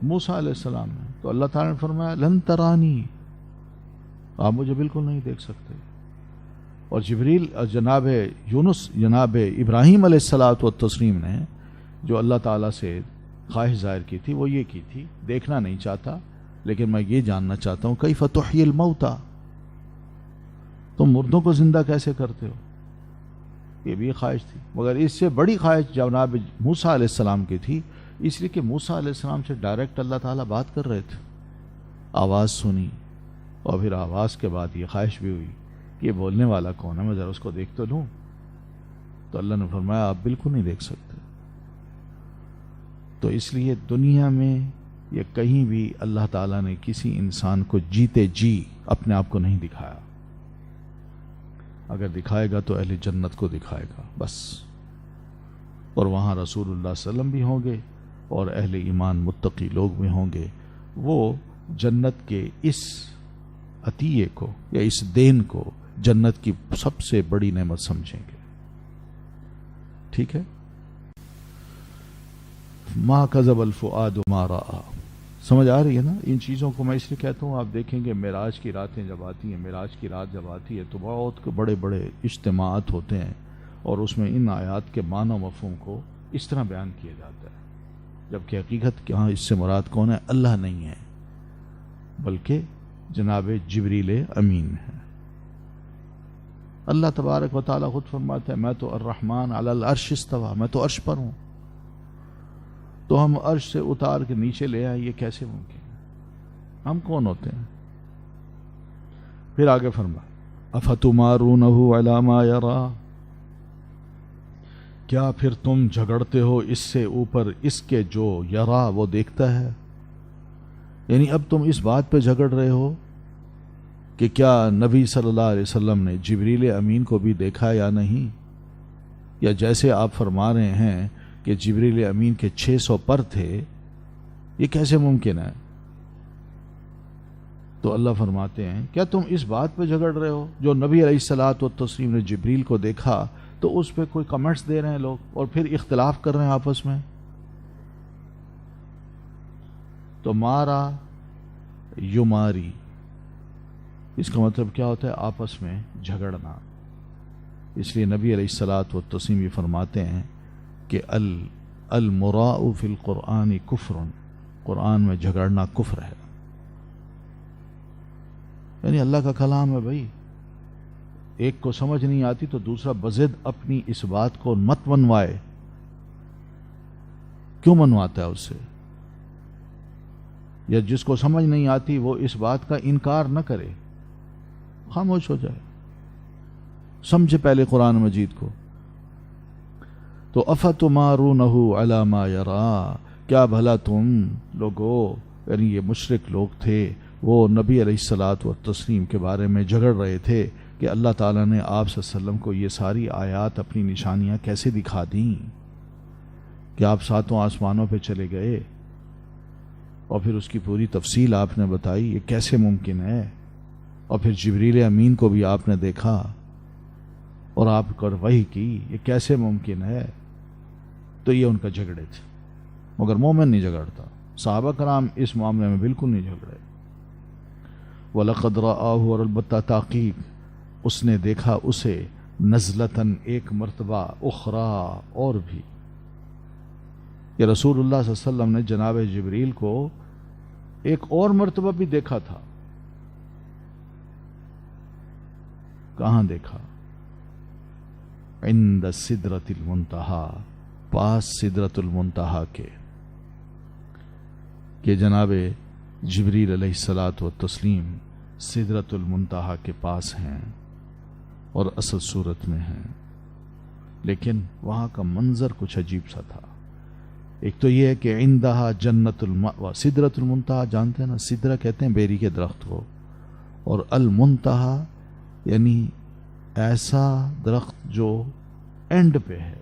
موسیٰ علیہ السلام نے. تو اللہ تعالیٰ نے فرمایا لن ترانی، آپ مجھے بالکل نہیں دیکھ سکتے. اور جبریل جناب یونس جناب ابراہیم علیہ الصلوۃ والتسلیم نے جو اللہ تعالیٰ سے خواہش ظاہر کی تھی وہ یہ کی تھی، دیکھنا نہیں چاہتا لیکن میں یہ جاننا چاہتا ہوں کیف تحیی الموتى، تم مردوں کو زندہ کیسے کرتے ہو. یہ بھی خواہش تھی، مگر اس سے بڑی خواہش جناب موسیٰ علیہ السلام کی تھی، اس لیے کہ موسیٰ علیہ السلام سے ڈائریکٹ اللہ تعالیٰ بات کر رہے تھے. آواز سنی اور پھر آواز کے بعد یہ خواہش بھی ہوئی کہ یہ بولنے والا کون ہے، میں ذرا اس کو دیکھ تو لوں. تو اللہ نے فرمایا آپ بالکل نہیں دیکھ سکتے. تو اس لیے دنیا میں یہ کہیں بھی اللہ تعالیٰ نے کسی انسان کو جیتے جی اپنے آپ کو نہیں دکھایا. اگر دکھائے گا تو اہل جنت کو دکھائے گا بس، اور وہاں رسول اللہ صلی اللہ علیہ وسلم بھی ہوں گے اور اہل ایمان متقی لوگ بھی ہوں گے. وہ جنت کے اس عطیے کو یا اس دین کو جنت کی سب سے بڑی نعمت سمجھیں گے. ٹھیک ہے. ما کذب الفؤاد ما رأى، سمجھ آ رہی ہے نا ان چیزوں کو. میں اس لیے کہتا ہوں آپ دیکھیں گے معراج کی راتیں جب آتی ہیں، معراج کی رات جب آتی ہے تو بہت بڑے بڑے اجتماعات ہوتے ہیں، اور اس میں ان آیات کے معنی و مفہوم کو اس طرح بیان کیا جاتا ہے، جبکہ حقیقت کہ ہاں اس سے مراد کون ہے، اللہ نہیں ہے بلکہ جناب جبریل امین ہے. اللہ تبارک و تعالیٰ خود فرماتا ہے میں تو الرحمن علی العرش استویٰ، میں تو عرش پر ہوں. تو ہم عرش سے اتار کے نیچے لے آئے، یہ کیسے ممکن ہے؟ ہم کون ہوتے ہیں؟ پھر آگے فرمایا افتمارونہ علی ما یری، کیا پھر تم جھگڑتے ہو اس سے اوپر اس کے جو یرا وہ دیکھتا ہے. یعنی اب تم اس بات پہ جھگڑ رہے ہو کہ کیا نبی صلی اللہ علیہ وسلم نے جبریل امین کو بھی دیکھا یا نہیں، یا جیسے آپ فرما رہے ہیں کہ جبریل امین کے 600 پر تھے، یہ کیسے ممکن ہے؟ تو اللہ فرماتے ہیں کیا تم اس بات پہ جھگڑ رہے ہو جو نبی علیہ الصلوۃ والتسلیم نے جبریل کو دیکھا تو اس پہ کوئی کمنٹس دے رہے ہیں لوگ اور پھر اختلاف کر رہے ہیں آپس میں. تو مارا یماری اس کا مطلب کیا ہوتا ہے؟ آپس میں جھگڑنا. اس لیے نبی علیہ الصلوۃ والتسلیم یہ فرماتے ہیں کہ المراء فی القرآن کفر، قرآن میں جھگڑنا کفر ہے. یعنی اللہ کا کلام ہے بھائی، ایک کو سمجھ نہیں آتی تو دوسرا بضد اپنی اس بات کو مت منوائے. کیوں منواتا ہے اس سے؟ یا جس کو سمجھ نہیں آتی وہ اس بات کا انکار نہ کرے، خاموش ہو جائے، سمجھے پہلے قرآن مجید کو. تو افتمارونہ علی ما یری، کیا بھلا تم لوگو، یعنی یہ مشرک لوگ تھے، وہ نبی علیہ الصلوۃ والتسلیم کے بارے میں جھگڑ رہے تھے کہ اللہ تعالیٰ نے آپ صلی اللہ علیہ وسلم کو یہ ساری آیات اپنی نشانیاں کیسے دکھا دیں کہ آپ ساتوں آسمانوں پہ چلے گئے اور پھر اس کی پوری تفصیل آپ نے بتائی، یہ کیسے ممکن ہے؟ اور پھر جبریل امین کو بھی آپ نے دیکھا اور آپ کو وحی کی، یہ کیسے ممکن ہے؟ تو یہ ان کا جھگڑے تھے، مگر مومن نہیں جھگڑتا. صحابہ کرام اس معاملے میں بالکل نہیں جھگڑے. وَلَقَدْ رَآهُ، اور البتہ تحقیق اس نے دیکھا اسے، نزلتاً ایک مرتبہ، اخرى اور بھی. کہ رسول اللہ صلی اللہ علیہ وسلم نے جناب جبریل کو ایک اور مرتبہ بھی دیکھا تھا. کہاں دیکھا؟ عند سدرۃ المنتہا، پاس سدرۃ المنتہا کے، کہ جناب جبریل علیہ الصلاۃ والتسلیم سدرۃ المنتہا کے پاس ہیں اور اصل صورت میں ہیں. لیکن وہاں کا منظر کچھ عجیب سا تھا. ایک تو یہ ہے کہ عندہا جنت المأوى، سدرۃ المنتہا جانتے ہیں نا، سدرہ کہتے ہیں بیری کے درخت کو، اور المنتہا یعنی ایسا درخت جو اینڈ پہ ہے،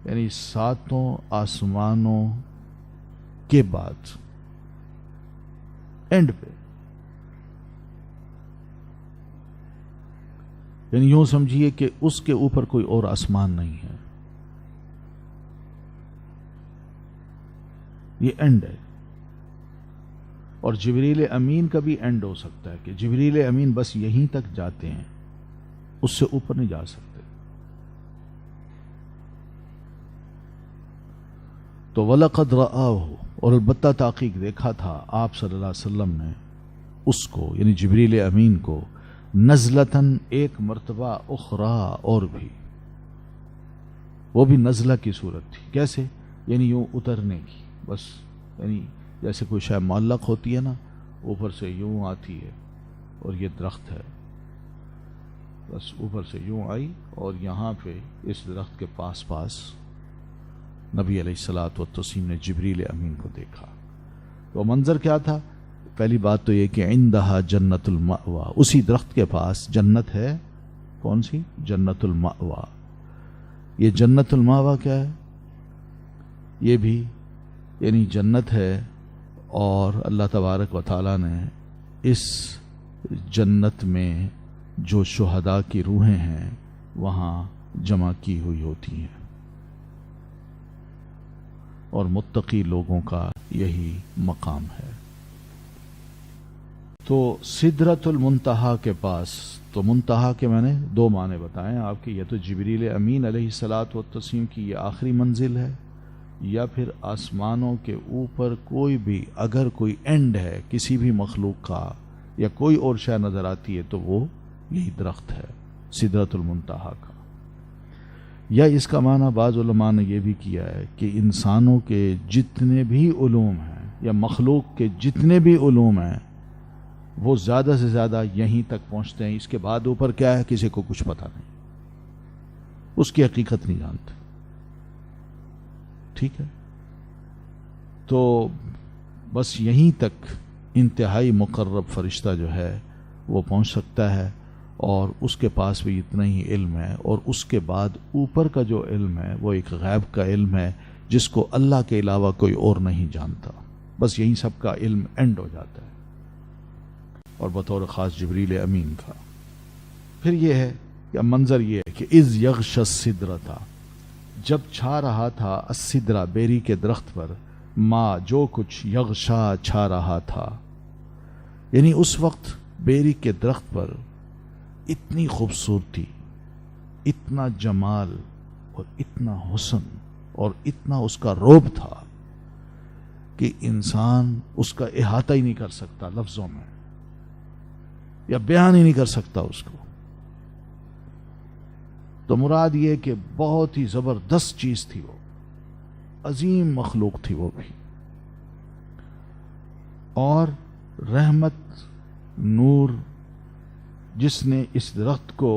یعنی ساتوں آسمانوں کے بعد اینڈ پہ. یعنی یوں سمجھیے کہ اس کے اوپر کوئی اور آسمان نہیں ہے، یہ اینڈ ہے. اور جبریل امین کا بھی اینڈ ہو سکتا ہے کہ جبریل امین بس یہیں تک جاتے ہیں، اس سے اوپر نہیں جا سکتے. تو وَلَقَدْ رَآهُ، اور البتہ تحقیق دیکھا تھا آپ صلی اللہ علیہ وسلم نے اس کو، یعنی جبریل امین کو، نزلتاً ایک مرتبہ، اخرى اور بھی. وہ بھی نزلہ کی صورت تھی. کیسے؟ یعنی یوں اترنے کی، بس یعنی جیسے کوئی شے معلق ہوتی ہے نا، اوپر سے یوں آتی ہے، اور یہ درخت ہے، بس اوپر سے یوں آئی اور یہاں پہ اس درخت کے پاس پاس نبی علیہ الصلاۃ والتسلیم نے جبریل امین کو دیکھا. تو منظر کیا تھا؟ پہلی بات تو یہ کہ عندہا جنت المأوى، اسی درخت کے پاس جنت ہے. کون سی؟ جنت المأوى. یہ جنت المأوى کیا ہے؟ یہ بھی یعنی جنت ہے، اور اللہ تبارک و تعالیٰ نے اس جنت میں جو شہداء کی روحیں ہیں وہاں جمع کی ہوئی ہوتی ہیں، اور متقی لوگوں کا یہی مقام ہے. تو سدرۃ المنتہا کے پاس، تو منتہا کے میں نے دو معنی بتائے آپ کی، یہ تو جبریل امین علیہ الصلاۃ والتسلیم کی یہ آخری منزل ہے، یا پھر آسمانوں کے اوپر کوئی بھی اگر کوئی اینڈ ہے کسی بھی مخلوق کا یا کوئی اور شے نظر آتی ہے تو وہ یہی درخت ہے سدرۃ المنتہا کا. یا اس کا معنی بعض علماء نے یہ بھی کیا ہے کہ انسانوں کے جتنے بھی علوم ہیں یا مخلوق کے جتنے بھی علوم ہیں وہ زیادہ سے زیادہ یہیں تک پہنچتے ہیں. اس کے بعد اوپر کیا ہے کسی کو کچھ پتہ نہیں، اس کی حقیقت نہیں جانتے. ٹھیک ہے، تو بس یہیں تک انتہائی مقرب فرشتہ جو ہے وہ پہنچ سکتا ہے، اور اس کے پاس بھی اتنا ہی علم ہے. اور اس کے بعد اوپر کا جو علم ہے وہ ایک غیب کا علم ہے جس کو اللہ کے علاوہ کوئی اور نہیں جانتا. بس یہیں سب کا علم اینڈ ہو جاتا ہے، اور بطور خاص جبریل امین کا. پھر یہ ہے کہ منظر یہ ہے کہ اذ یغش السدرۃ، جب چھا رہا تھا السدرہ بیری کے درخت پر، ما جو کچھ، یغشا چھا رہا تھا، یعنی اس وقت بیری کے درخت پر اتنی خوبصورتی، اتنا جمال اور اتنا حسن اور اتنا اس کا رعب تھا کہ انسان اس کا احاطہ ہی نہیں کر سکتا لفظوں میں، یا بیان ہی نہیں کر سکتا اس کو. تو مراد یہ کہ بہت ہی زبردست چیز تھی، وہ عظیم مخلوق تھی وہ بھی، اور رحمت نور جس نے اس درخت کو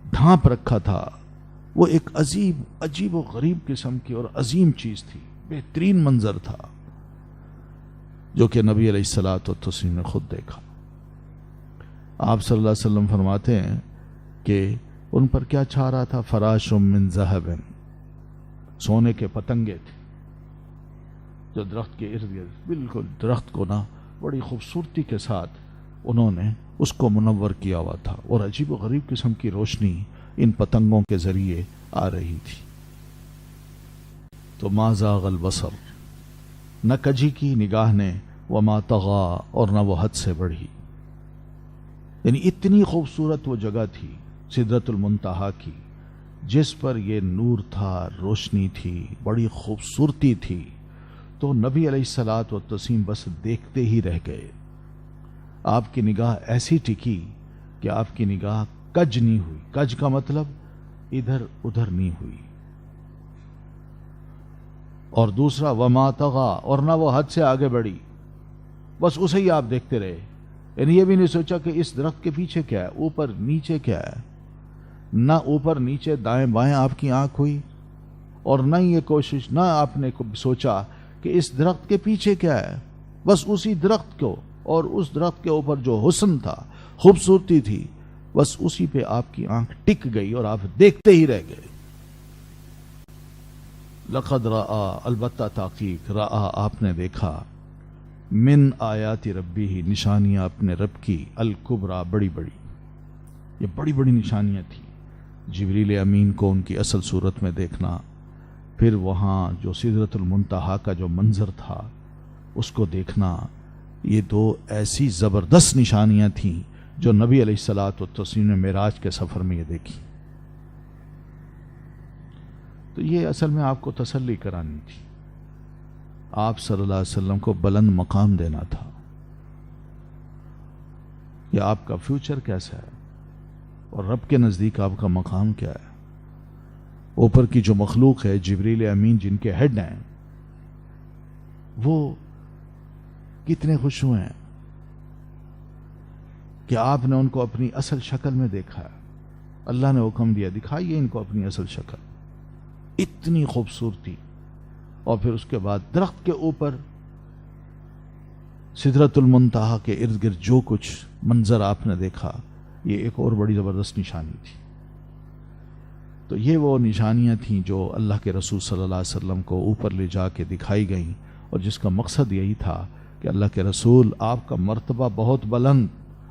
ڈھانپ رکھا تھا وہ ایک عجیب و غریب قسم کی اور عظیم چیز تھی، بہترین منظر تھا جو کہ نبی علیہ الصلاۃ والتسلیم نے خود دیکھا. آپ صلی اللہ علیہ وسلم فرماتے ہیں کہ ان پر کیا چھا رہا تھا؟ فراش من ذہب، سونے کے پتنگے تھے جو درخت کے ارد گرد، بالکل درخت کو نا بڑی خوبصورتی کے ساتھ انہوں نے اس کو منور کیا ہوا تھا، اور عجیب و غریب قسم کی روشنی ان پتنگوں کے ذریعے آ رہی تھی۔ تو ما زاغ البصر، نہ کجی کی نگاہ نے، وما طغا، اور نہ وہ حد سے بڑھی۔ یعنی اتنی خوبصورت وہ جگہ تھی سدرۃ المنتہا کی، جس پر یہ نور تھا، روشنی تھی، بڑی خوبصورتی تھی، تو نبی علیہ الصلوۃ والتسلیم بس دیکھتے ہی رہ گئے۔ آپ کی نگاہ ایسی ٹکی کہ آپ کی نگاہ کج نہیں ہوئی۔ کج کا مطلب ادھر ادھر نہیں ہوئی۔ اور دوسرا وما طغا، اور نہ وہ حد سے آگے بڑھی، بس اسے ہی آپ دیکھتے رہے۔ یعنی یہ بھی نہیں سوچا کہ اس درخت کے پیچھے کیا ہے، اوپر نیچے کیا ہے، نہ اوپر نیچے دائیں بائیں آپ کی آنکھ ہوئی، اور نہ یہ کوشش، نہ آپ نے سوچا کہ اس درخت کے پیچھے کیا ہے، بس اسی درخت کو اور اس درخت کے اوپر جو حسن تھا، خوبصورتی تھی، بس اسی پہ آپ کی آنکھ ٹک گئی اور آپ دیکھتے ہی رہ گئے۔ لقد رآ، البتہ تحقیق، رآ آپ نے دیکھا، من آیات ربی ہی، نشانیاں اپنے رب کی، الکبریٰ بڑی بڑی، یہ بڑی بڑی نشانیاں تھیں۔ جبریل امین کو ان کی اصل صورت میں دیکھنا، پھر وہاں جو سدرۃ المنتہا کا جو منظر تھا اس کو دیکھنا، یہ دو ایسی زبردست نشانیاں تھیں جو نبی علیہ الصلوۃ والتسلیم نے معراج کے سفر میں یہ دیکھی۔ تو یہ اصل میں آپ کو تسلی کرانی تھی، آپ صلی اللہ علیہ وسلم کو بلند مقام دینا تھا کہ آپ کا فیوچر کیسا ہے اور رب کے نزدیک آپ کا مقام کیا ہے۔ اوپر کی جو مخلوق ہے، جبریل امین جن کے ہیڈ ہیں، وہ کتنے خوش ہوئے ہیں کہ آپ نے ان کو اپنی اصل شکل میں دیکھا ہے۔ اللہ نے حکم دیا دکھائیے ان کو اپنی اصل شکل، اتنی خوبصورتی۔ اور پھر اس کے بعد درخت کے اوپر سدرۃ المنتہا کے ارد گرد جو کچھ منظر آپ نے دیکھا، یہ ایک اور بڑی زبردست نشانی تھی۔ تو یہ وہ نشانیاں تھیں جو اللہ کے رسول صلی اللہ علیہ وسلم کو اوپر لے جا کے دکھائی گئیں، اور جس کا مقصد یہی تھا کہ اللہ کے رسول، آپ کا مرتبہ بہت بلند،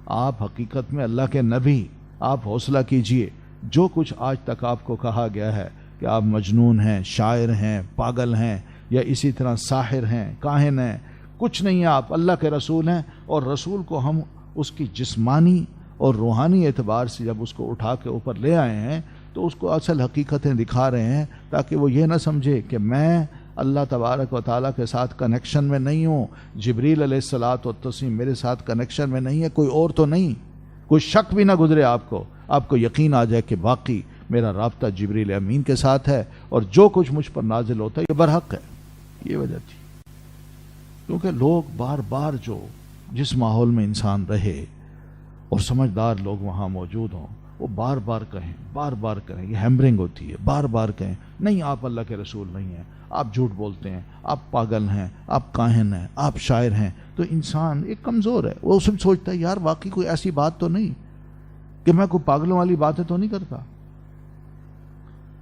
آپ حقیقت میں اللہ کے نبی، آپ حوصلہ کیجئے۔ جو کچھ آج تک آپ کو کہا گیا ہے کہ آپ مجنون ہیں، شاعر ہیں، پاگل ہیں، یا اسی طرح ساحر ہیں، کاہن ہیں، کچھ نہیں ہے، آپ اللہ کے رسول ہیں۔ اور رسول کو ہم اس کی جسمانی اور روحانی اعتبار سے جب اس کو اٹھا کے اوپر لے آئے ہیں تو اس کو اصل حقیقتیں دکھا رہے ہیں، تاکہ وہ یہ نہ سمجھے کہ میں اللہ تبارک و تعالیٰ کے ساتھ کنیکشن میں نہیں ہوں، جبریل علیہ الصلوۃ والتسلیم میرے ساتھ کنیکشن میں نہیں ہے، کوئی اور تو نہیں، کوئی شک بھی نہ گزرے آپ کو یقین آ جائے کہ واقعی میرا رابطہ جبریل امین کے ساتھ ہے، اور جو کچھ مجھ پر نازل ہوتا ہے یہ برحق ہے۔ یہ وجہ تھی، کیونکہ لوگ بار بار جو جس ماحول میں انسان رہے اور سمجھدار لوگ وہاں موجود ہوں، وہ بار بار کہیں، یہ ہیمرنگ ہوتی ہے، بار بار کہیں نہیں آپ اللہ کے رسول نہیں ہیں، آپ جھوٹ بولتے ہیں، آپ پاگل ہیں، آپ کاہن ہیں، آپ شاعر ہیں۔ تو انسان ایک کمزور ہے، وہ اسے سوچتا ہے یار واقعی کوئی ایسی بات تو نہیں کہ میں کوئی پاگلوں والی باتیں تو نہیں کرتا۔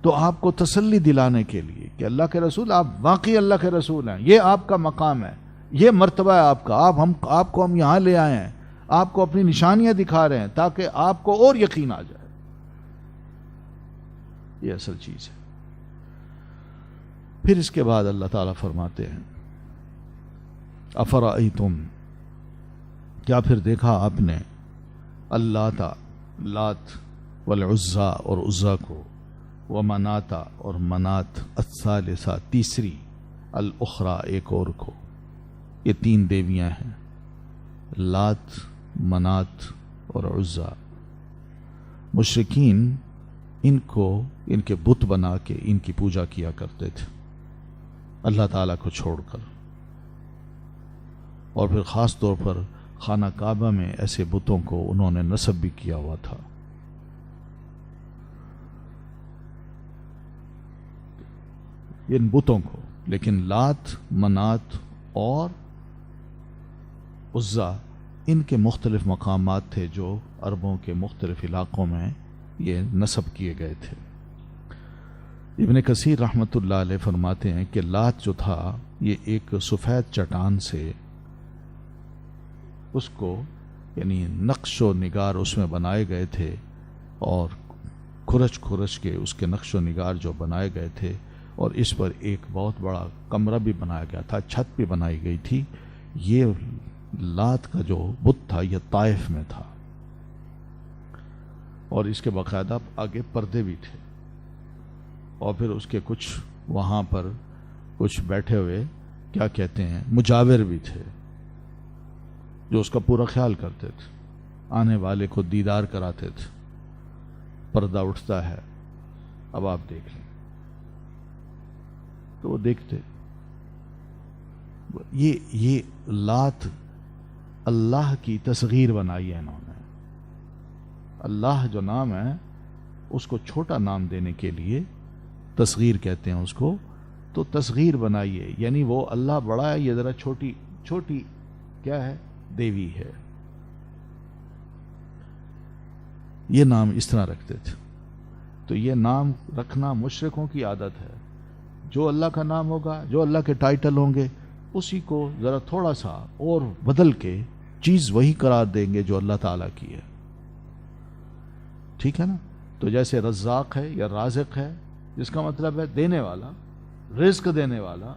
تو آپ کو تسلی دلانے کے لیے کہ اللہ کے رسول، آپ واقعی اللہ کے رسول ہیں، یہ آپ کا مقام ہے، یہ مرتبہ ہے آپ کا، آپ کو ہم یہاں لے آئے ہیں، آپ کو اپنی نشانیاں دکھا رہے ہیں تاکہ آپ کو اور یقین آ جائے۔ یہ اصل چیز ہے۔ پھر اس کے بعد اللہ تعالیٰ فرماتے ہیں افرأیتم، کیا پھر دیکھا آپ نے، اللات، لات، والعزیٰ اور عزیٰ کو، ومناتا اور منات، الثالثہ تیسری، الاخرى ایک اور کو۔ یہ تین دیویاں ہیں، لات، منات اور عزیٰ۔ مشرکین ان کو ان کے بت بنا کے ان کی پوجا کیا کرتے تھے اللہ تعالیٰ کو چھوڑ کر، اور پھر خاص طور پر خانہ کعبہ میں ایسے بتوں کو انہوں نے نصب بھی کیا ہوا تھا۔ ان بتوں کو، لیکن لات، منات اور عزیٰ ان کے مختلف مقامات تھے جو عربوں کے مختلف علاقوں میں یہ نصب کیے گئے تھے۔ ابن کثیر رحمۃ اللہ علیہ فرماتے ہیں کہ لات جو تھا یہ ایک سفید چٹان سے اس کو یعنی نقش و نگار اس میں بنائے گئے تھے، اور کھرچ کھرچ کے اس کے نقش و نگار جو بنائے گئے تھے، اور اس پر ایک بہت بڑا کمرہ بھی بنایا گیا تھا، چھت بھی بنائی گئی تھی۔ یہ لات کا جو بت تھا یہ طائف میں تھا، اور اس کے باقاعدہ آگے پردے بھی تھے، اور پھر اس کے کچھ وہاں پر کچھ بیٹھے ہوئے کیا کہتے ہیں مجاور بھی تھے جو اس کا پورا خیال کرتے تھے، آنے والے کو دیدار کراتے تھے۔ پردہ اٹھتا ہے، اب آپ دیکھ لیں، تو وہ دیکھتے۔ یہ لات اللہ کی تصغیر بنائی ہے انہوں نے۔ اللہ جو نام ہے اس کو چھوٹا نام دینے کے لیے تصغیر کہتے ہیں اس کو، تو تصغیر بنائیے، یعنی وہ اللہ بڑا ہے، یہ ذرا چھوٹی چھوٹی کیا ہے دیوی ہے۔ یہ نام اس طرح رکھتے تھے۔ تو یہ نام رکھنا مشرکوں کی عادت ہے، جو اللہ کا نام ہوگا، جو اللہ کے ٹائٹل ہوں گے، اسی کو ذرا تھوڑا سا اور بدل کے چیز وہی قرار دیں گے جو اللہ تعالیٰ کی ہے، ٹھیک ہے نا؟ تو جیسے رزاق ہے یا رازق ہے، جس کا مطلب ہے دینے والا، رزق دینے والا۔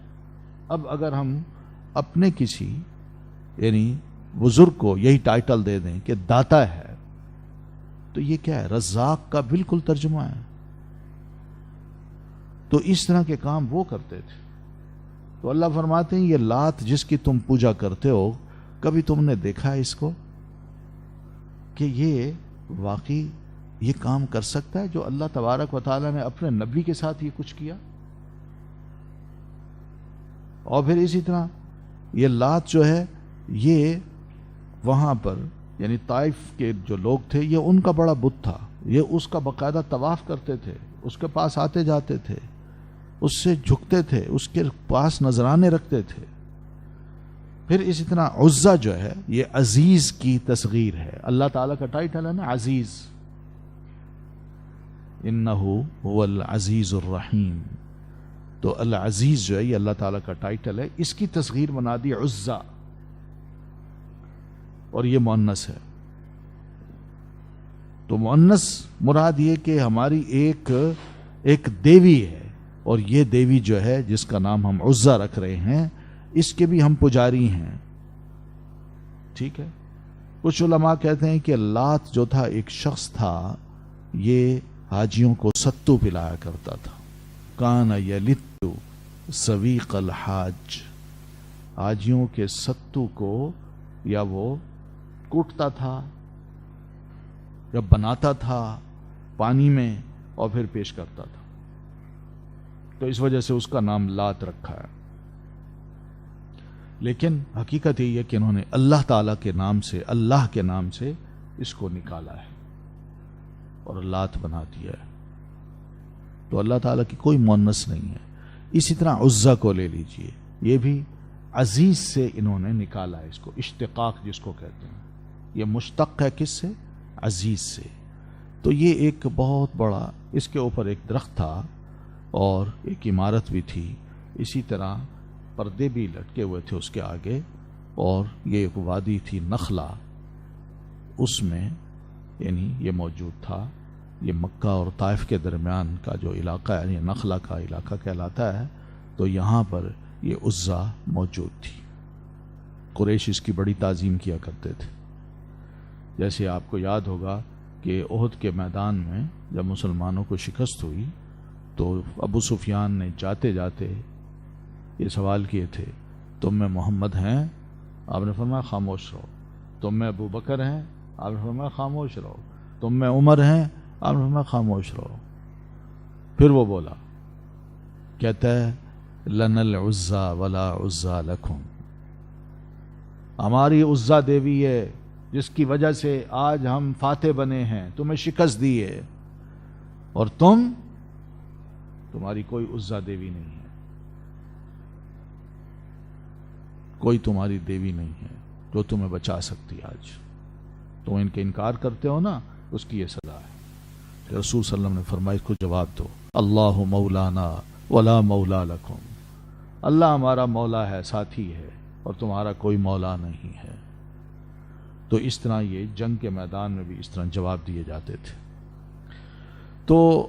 اب اگر ہم اپنے کسی یعنی بزرگ کو یہی ٹائٹل دے دیں کہ داتا ہے، تو یہ کیا ہے؟ رزاق کا بالکل ترجمہ ہے۔ تو اس طرح کے کام وہ کرتے تھے۔ تو اللہ فرماتے ہیں یہ لات جس کی تم پوجا کرتے ہو، کبھی تم نے دیکھا ہے اس کو کہ یہ واقعی یہ کام کر سکتا ہے جو اللہ تبارک و تعالیٰ نے اپنے نبی کے ساتھ یہ کچھ کیا؟ اور پھر اسی طرح یہ لات جو ہے یہ وہاں پر یعنی طائف کے جو لوگ تھے، یہ ان کا بڑا بت تھا، یہ اس کا باقاعدہ طواف کرتے تھے، اس کے پاس آتے جاتے تھے، اس سے جھکتے تھے، اس کے پاس نذرانے رکھتے تھے۔ پھر اسی طرح عزا جو ہے یہ عزیز کی تصغیر ہے، اللہ تعالیٰ کا ٹائٹل ہے نا عزیز، انہو هو العزیز الرحیم۔ تو العزیز جو ہے یہ اللہ تعالیٰ کا ٹائٹل ہے، اس کی تصغیر بنا دی عزا، اور یہ مؤنث ہے۔ تو مؤنث مراد یہ کہ ہماری ایک دیوی ہے، اور یہ دیوی جو ہے جس کا نام ہم عزا رکھ رہے ہیں، اس کے بھی ہم پجاری ہیں، ٹھیک ہے۔ کچھ علماء کہتے ہیں کہ لات جو تھا ایک شخص تھا، یہ حاجیوں کو ستو پلایا کرتا تھا، کان یلت سویق الحاج، حاجیوں کے ستو کو یا وہ کوٹتا تھا یا بناتا تھا پانی میں اور پھر پیش کرتا تھا، تو اس وجہ سے اس کا نام لات رکھا ہے۔ لیکن حقیقت یہ ہے کہ انہوں نے اللہ تعالیٰ کے نام سے، اللہ کے نام سے اس کو نکالا ہے اور لات بنا دیا ہے۔ تو اللہ تعالیٰ کی کوئی مؤنث نہیں ہے۔ اسی طرح عزا کو لے لیجئے، یہ بھی عزیز سے انہوں نے نکالا ہے، اس کو اشتقاق جس کو کہتے ہیں، یہ مشتق ہے کس سے؟ عزیز سے۔ تو یہ ایک بہت بڑا، اس کے اوپر ایک درخت تھا اور ایک عمارت بھی تھی، اسی طرح پردے بھی لٹکے ہوئے تھے اس کے آگے، اور یہ ایک وادی تھی نخلا، اس میں یعنی یہ موجود تھا۔ یہ مکہ اور طائف کے درمیان کا جو علاقہ ہے، یعنی نخلا کا علاقہ کہلاتا ہے، تو یہاں پر یہ عزا موجود تھی۔ قریش اس کی بڑی تعظیم کیا کرتے تھے۔ جیسے آپ کو یاد ہوگا کہ احد کے میدان میں جب مسلمانوں کو شکست ہوئی تو ابو سفیان نے جاتے جاتے یہ سوال کیے تھے، تم میں محمد ہیں؟ آپ نے فرمایا خاموش رہو۔ تم میں ابو بکر ہیں؟ آپ نے فرمایا خاموش رہو۔ تم میں عمر ہیں؟ آپ نے فرمایا خاموش رہو۔ پھر وہ بولا، کہتا ہے لنا العزا ولا عزا لکم، ہماری عزا دیوی ہے جس کی وجہ سے آج ہم فاتح بنے ہیں، تمہیں شکست دی ہے، اور تمہاری کوئی عزا دیوی نہیں ہے، کوئی تمہاری دیوی نہیں ہے۔ جو تمہیں بچا سکتی آج. تم ان کے انکار کرتے ہو نا، اس کی یہ سزا ہے. کہ رسول صلی اللہ علیہ وسلم نے فرمایا اس کو جواب دو، اللہ مولانا ولا مولا لکم، اللہ ہمارا مولا ہے، ساتھی ہے، اور تمہارا کوئی مولا نہیں ہے. تو اس طرح یہ جنگ کے میدان میں بھی اس طرح جواب دیے جاتے تھے. تو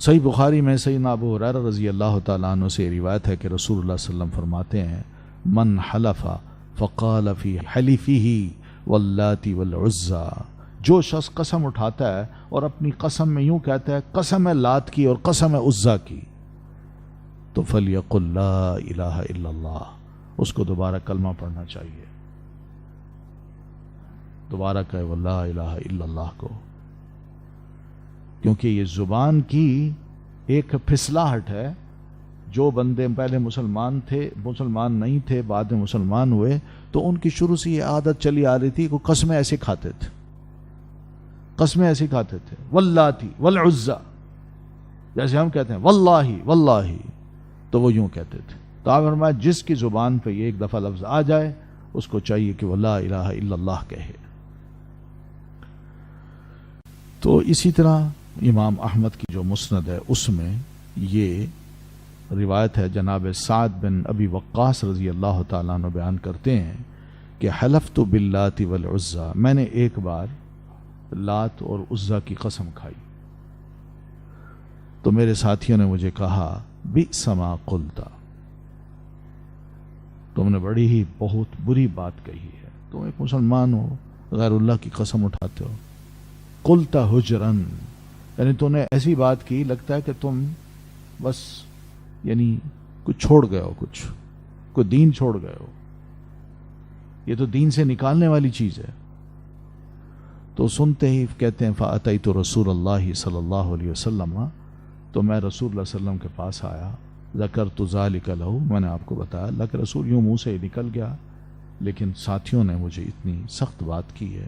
صحیح بخاری میں سیدنا ابو ہریرہ رضی اللہ تعالیٰ عنہ سے روایت ہے کہ رسول اللہ صلی اللہ علیہ وسلم فرماتے ہیں من حلف فقال فی حلفہ واللات والعزى، جو شخص قسم اٹھاتا ہے اور اپنی قسم میں یوں کہتا ہے قسم ہے لات کی اور قسم ہے عزیٰ کی، تو فلیقل لا الہ الا اللہ، اس کو دوبارہ کلمہ پڑھنا چاہیے، دوبارہ کہے وہ لا الہ الا اللہ کو. کیونکہ یہ زبان کی ایک پھسلاہٹ ہے. جو بندے پہلے مسلمان تھے، مسلمان نہیں تھے، بعد میں مسلمان ہوئے، تو ان کی شروع سے یہ عادت چلی آ رہی تھی کہ قسمیں ایسے کھاتے تھے، قسمیں ایسے کھاتے تھے، واللاتی والعزى، جیسے ہم کہتے ہیں واللہ واللہ، تو وہ یوں کہتے تھے. تو آپ فرمایا جس کی زبان پہ یہ ایک دفعہ لفظ آ جائے اس کو چاہیے کہ وہ لا الہ الا اللہ کہے. تو اسی طرح امام احمد کی جو مسند ہے اس میں یہ روایت ہے، جناب سعد بن ابی وقاص رضی اللہ تعالیٰ عنہ بیان کرتے ہیں کہ حلفت باللات والعزى، میں نے ایک بار لات اور عزیٰ کی قسم کھائی، تو میرے ساتھیوں نے مجھے کہا بئس ما قلت، تم نے بڑی ہی بہت بری بات کہی ہے، تم ایک مسلمان ہو، غیر اللہ کی قسم اٹھاتے ہو. قلت حجرن، یعنی تم نے ایسی بات کی لگتا ہے کہ تم بس یعنی کچھ چھوڑ گئے ہو، کوئی دین چھوڑ گئے ہو، یہ تو دین سے نکالنے والی چیز ہے. تو سنتے ہی کہتے ہیں فأتیت رسول اللہ صلی اللہ علیہ وسلم، تو میں رسول اللہ صلی اللہ علیہ وسلم کے پاس آیا، ذکرت ذلک لہ، میں نے آپ کو بتایا. اللہ کے رسول یوں منہ سے نکل گیا، لیکن ساتھیوں نے مجھے اتنی سخت بات کی ہے.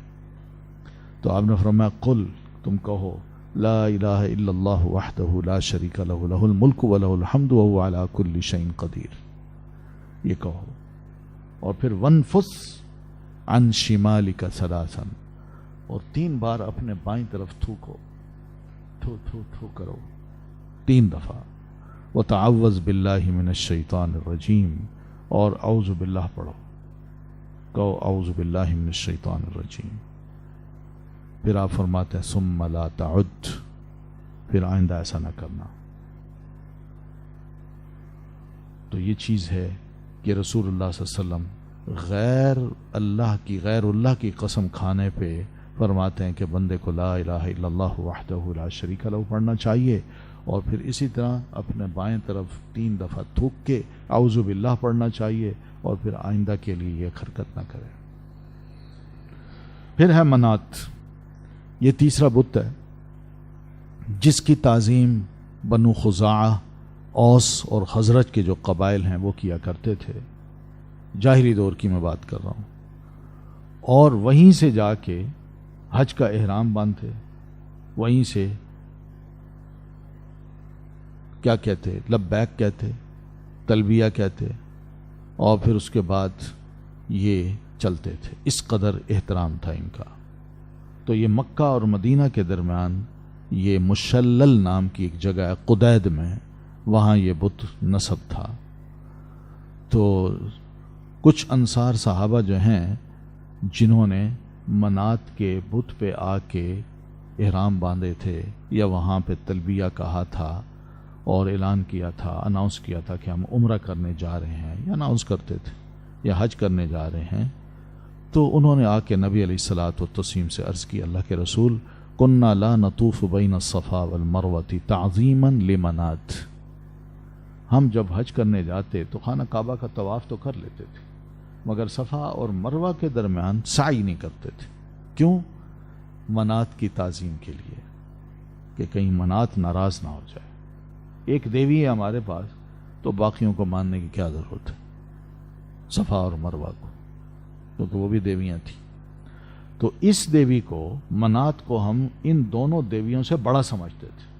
تو آپ نے فرمایا قل، تم کہو لا الہ الا اللہ وحدہ لا شریک لہ لہ الملک ولہ الحمد وہو علی کل شیء قدیر، یہ کہو. اور پھر وانفس عن شمالک ثلاثا، اور 3 بار اپنے بائیں طرف تھوکو، تھو تھو تھو کرو 3 دفعہ. وتعوذ باللہ من الشیطان الرجیم، اور اعوذ باللہ پڑھو، کہو اعوذ باللہ من الشیطان الرجیم. پھر آپ فرماتے ہیں ثم لا تعد، پھر آئندہ ایسا نہ کرنا. تو یہ چیز ہے کہ رسول اللہ صلی اللہ علیہ وسلم غیر اللہ کی قسم کھانے پہ فرماتے ہیں کہ بندے کو لا الہ الا اللہ وحدہ لا شریک لہ پڑھنا چاہیے، اور پھر اسی طرح اپنے بائیں طرف 3 دفعہ تھوک کے اعوذ باللہ پڑھنا چاہیے، اور پھر آئندہ کے لیے یہ حرکت نہ کرے. پھر ہے منات، یہ تیسرا بت ہے جس کی تعظیم بنو خزاعہ، اوس اور خزرج کے جو قبائل ہیں وہ کیا کرتے تھے. جاہلی دور کی میں بات کر رہا ہوں. اور وہیں سے جا کے حج کا احرام باندھتے، وہیں سے کیا کہتے، لبیک کہتے، تلبیہ کہتے، اور پھر اس کے بعد یہ چلتے تھے. اس قدر احترام تھا ان کا. تو یہ مکہ اور مدینہ کے درمیان یہ مشلل نام کی ایک جگہ ہے قدید میں، وہاں یہ بت نصب تھا. تو کچھ انصار صحابہ جو ہیں جنہوں نے منات کے بت پہ آ کے احرام باندھے تھے، یا وہاں پہ تلبیہ کہا تھا اور اعلان کیا تھا، اناؤنس کیا تھا کہ ہم عمرہ کرنے جا رہے ہیں، یا اناؤنس کرتے تھے یا حج کرنے جا رہے ہیں، تو انہوں نے آ کے نبی علیہ الصلاۃ والتسلیم سے عرض کی اللہ کے رسول کننا لا نطوف بین الصفا والمروۃ تعظیما لمنات، ہم جب حج کرنے جاتے تو خانہ کعبہ کا طواف تو کر لیتے تھے، مگر صفا اور مروہ کے درمیان سعی نہیں کرتے تھے. کیوں؟ منات کی تعظیم کے لیے، کہ کہیں منات ناراض نہ ہو جائے. ایک دیوی ہے ہمارے پاس، تو باقیوں کو ماننے کی کیا ضرورت ہے، صفا اور مروہ کو، کیونکہ وہ بھی دیویاں تھیں. تو اس دیوی کو، منات کو، ہم ان دونوں دیویوں سے بڑا سمجھتے تھے.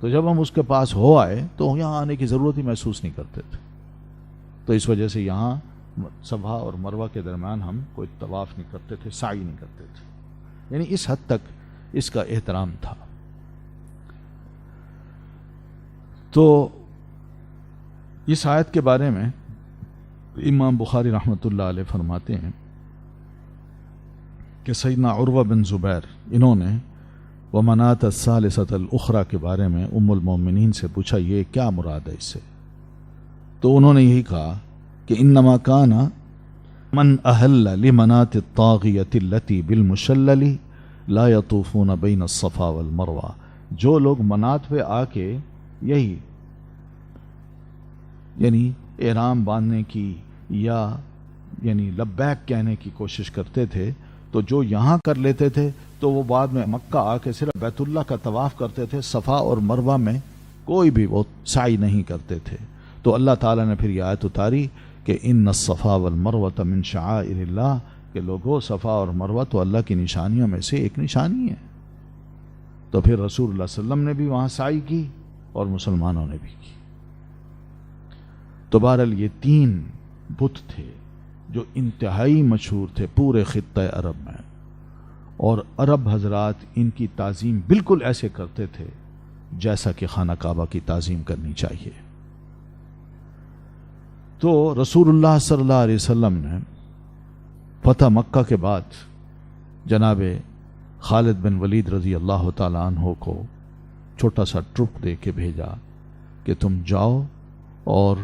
تو جب ہم اس کے پاس ہو آئے تو یہاں آنے کی ضرورت ہی محسوس نہیں کرتے تھے. تو اس وجہ سے یہاں صفا اور مروہ کے درمیان ہم کوئی طواف نہیں کرتے تھے، سعی نہیں کرتے تھے، یعنی اس حد تک اس کا احترام تھا۔ تو اس آیت کے بارے میں امام بخاری رحمۃ اللہ علیہ فرماتے ہیں کہ سیدنا عروہ بن زبیر انہوں نے ومنات الثالثۃ الاخری کے بارے میں ام المومنین سے پوچھا یہ کیا مراد ہے اس سے، تو انہوں نے یہی کہا کہ انما کان من اہل لمنات الطاغیۃ التی بالمشلل لا یطوفون بین الصفا والمروہ، جو لوگ منات پہ آ کے یہی یعنی احرام باندھنے کی یا یعنی لبیک کہنے کی کوشش کرتے تھے، تو جو یہاں کر لیتے تھے تو وہ بعد میں مکہ آ کے صرف بیت اللہ کا طواف کرتے تھے، صفا اور مروہ میں کوئی بھی وہ سعی نہیں کرتے تھے۔ تو اللہ تعالیٰ نے پھر یہ آیت اتاری کہ ان الصفا والمروہ من شعائر اللہ، کہ لوگوں صفا اور مروہ تو اللہ کی نشانیوں میں سے ایک نشانی ہے۔ تو پھر رسول اللہ صلی اللہ علیہ وسلم نے بھی وہاں سعی کی اور مسلمانوں نے بھی کی۔ تو بہرحال یہ 3 بت تھے جو انتہائی مشہور تھے پورے خطہ عرب میں، اور عرب حضرات ان کی تعظیم بالکل ایسے کرتے تھے جیسا کہ خانہ کعبہ کی تعظیم کرنی چاہیے۔ تو رسول اللہ صلی اللہ علیہ وسلم نے فتح مکہ کے بعد جناب خالد بن ولید رضی اللہ تعالیٰ عنہ کو چھوٹا سا ٹرپ دے کے بھیجا کہ تم جاؤ اور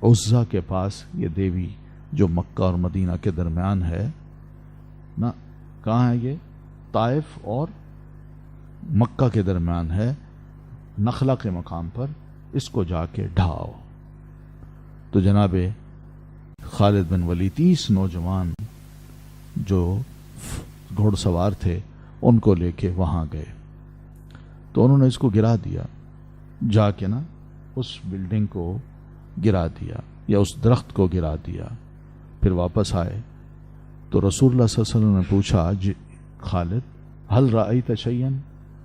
عزا کے پاس، یہ دیوی جو مکہ اور مدینہ کے درمیان ہے نا، کہاں ہے یہ؟ طائف اور مکہ کے درمیان ہے، نخلا کے مقام پر، اس کو جا کے ڈھاؤ۔ تو جناب خالد بن ولید 30 نوجوان جو گھوڑ سوار تھے ان کو لے کے وہاں گئے، تو انہوں نے اس کو گرا دیا، جا کے نا اس بلڈنگ کو گرا دیا یا اس درخت کو گرا دیا۔ پھر واپس آئے تو رسول اللہ صلی اللہ علیہ وسلم نے پوچھا خالد حل رأیت شیئا،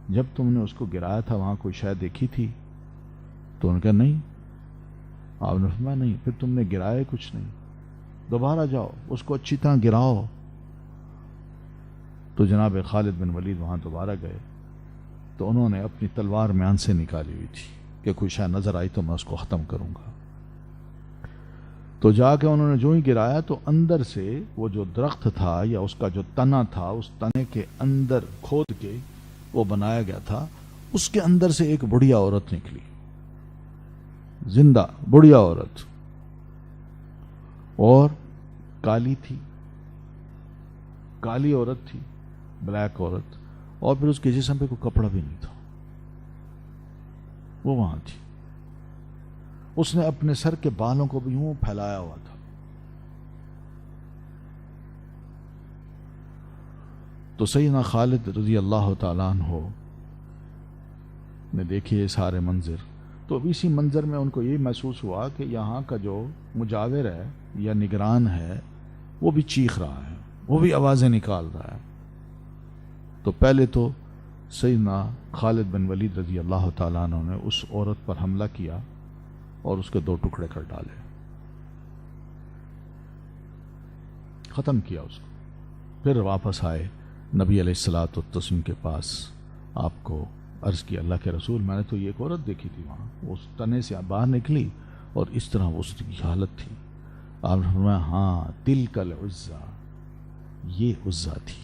جب تم نے اس کو گرایا تھا وہاں کوئی شے دیکھی تھی؟ تو انہوں نے کہا نہیں۔ آپ نے فرمایا نہیں، پھر تم نے گرایا کچھ نہیں، دوبارہ جاؤ اس کو اچھی طرح گراؤ۔ تو جناب خالد بن ولید وہاں دوبارہ گئے تو انہوں نے اپنی تلوار میان سے نکالی ہوئی تھی کہ کوئی شے نظر آئی تو میں اس کو ختم کروں گا۔ تو جا کے انہوں نے جو ہی گرایا تو اندر سے وہ جو درخت تھا یا اس کا جو تنا تھا، اس تنے کے اندر کھود کے وہ بنایا گیا تھا، اس کے اندر سے ایک بڑھیا عورت نکلی، زندہ بڑھیا عورت، اور کالی تھی، کالی عورت تھی، بلیک عورت، اور پھر اس کے جسم پہ کوئی کپڑا بھی نہیں تھا، وہ وہاں تھی۔ اس نے اپنے سر کے بالوں کو بھی یوں پھیلایا ہوا تھا۔ تو سیدنا خالد رضی اللہ تعالیٰ عنہ نے دیکھے یہ سارے منظر، تو اسی منظر میں ان کو یہ محسوس ہوا کہ یہاں کا جو مجاور ہے یا نگران ہے وہ بھی چیخ رہا ہے، وہ بھی آوازیں نکال رہا ہے۔ تو پہلے تو سیدنا خالد بن ولید رضی اللہ تعالیٰ عنہ نے اس عورت پر حملہ کیا اور اس کے 2 ٹکڑے کر ڈالے، ختم کیا اس کو۔ پھر واپس آئے نبی علیہ الصلوۃ والتسلیم کے پاس، آپ کو عرض کیا اللہ کے رسول میں نے تو یہ ایک عورت دیکھی تھی وہاں، وہ اس تنے سے باہر نکلی اور اس طرح اس کی حالت تھی۔ آپ نے فرمایا ہاں تلک العزا، یہ عزا تھی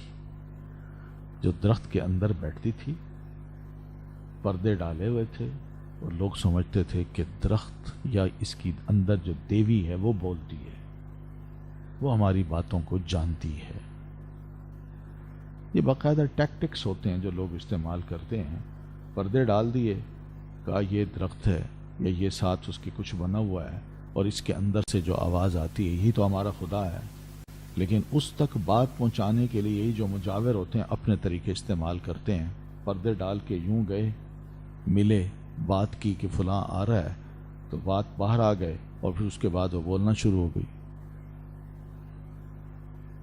جو درخت کے اندر بیٹھتی تھی، پردے ڈالے ہوئے تھے اور لوگ سمجھتے تھے کہ درخت یا اس کی اندر جو دیوی ہے وہ بولتی ہے، وہ ہماری باتوں کو جانتی ہے۔ یہ باقاعدہ ٹیکٹکس ہوتے ہیں جو لوگ استعمال کرتے ہیں، پردے ڈال دیے، کہا یہ درخت ہے یا یہ ساتھ اس کی کچھ بنا ہوا ہے اور اس کے اندر سے جو آواز آتی ہے یہی تو ہمارا خدا ہے، لیکن اس تک بات پہنچانے کے لیے یہی جو مجاور ہوتے ہیں اپنے طریقے استعمال کرتے ہیں، پردے ڈال کے یوں گئے، ملے، بات کی کہ فلاں آ رہا ہے، تو بات باہر آ گئے اور پھر اس کے بعد وہ بولنا شروع ہو گئی،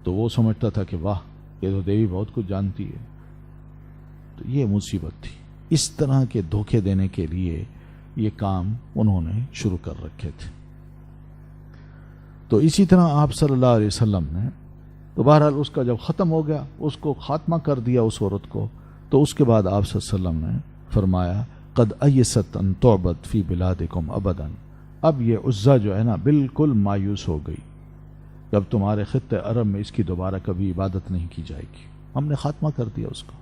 تو وہ سمجھتا تھا کہ واہ یہ تو دیوی بہت کچھ جانتی ہے۔ تو یہ مصیبت تھی، اس طرح کے دھوکے دینے کے لیے یہ کام انہوں نے شروع کر رکھے تھے۔ تو اسی طرح آپ صلی اللہ علیہ وسلم نے تو بہرحال اس کا جب ختم ہو گیا، اس کو خاتمہ کر دیا اس عورت کو، تو اس کے بعد آپ صلی اللہ علیہ وسلم نے فرمایا قد ایست ان تعبد فی بلادکم ابدا، اب یہ عزا جو ہے نا بالکل مایوس ہو گئی، اب تمہارے خطے عرب میں اس کی دوبارہ کبھی عبادت نہیں کی جائے گی، ہم نے خاتمہ کر دیا اس کا۔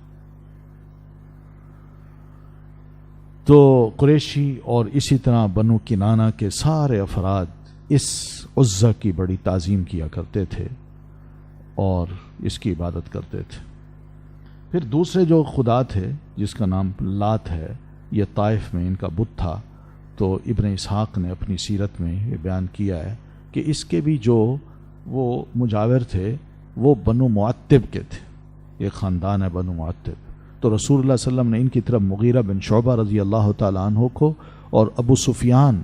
تو قریشی اور اسی طرح بنو کنانہ کے سارے افراد اس عزا کی بڑی تعظیم کیا کرتے تھے اور اس کی عبادت کرتے تھے۔ پھر دوسرے جو خدا تھے جس کا نام لات ہے، یہ طائف میں ان کا بت تھا، تو ابن اسحاق نے اپنی سیرت میں یہ بیان کیا ہے کہ اس کے بھی جو وہ مجاور تھے وہ بنو معتب کے تھے، یہ خاندان ہے بنو معتب۔ تو رسول اللہ صلی اللہ علیہ وسلم نے ان کی طرف مغیرہ بن شعبہ رضی اللہ تعالیٰ عنہ کو اور ابو سفیان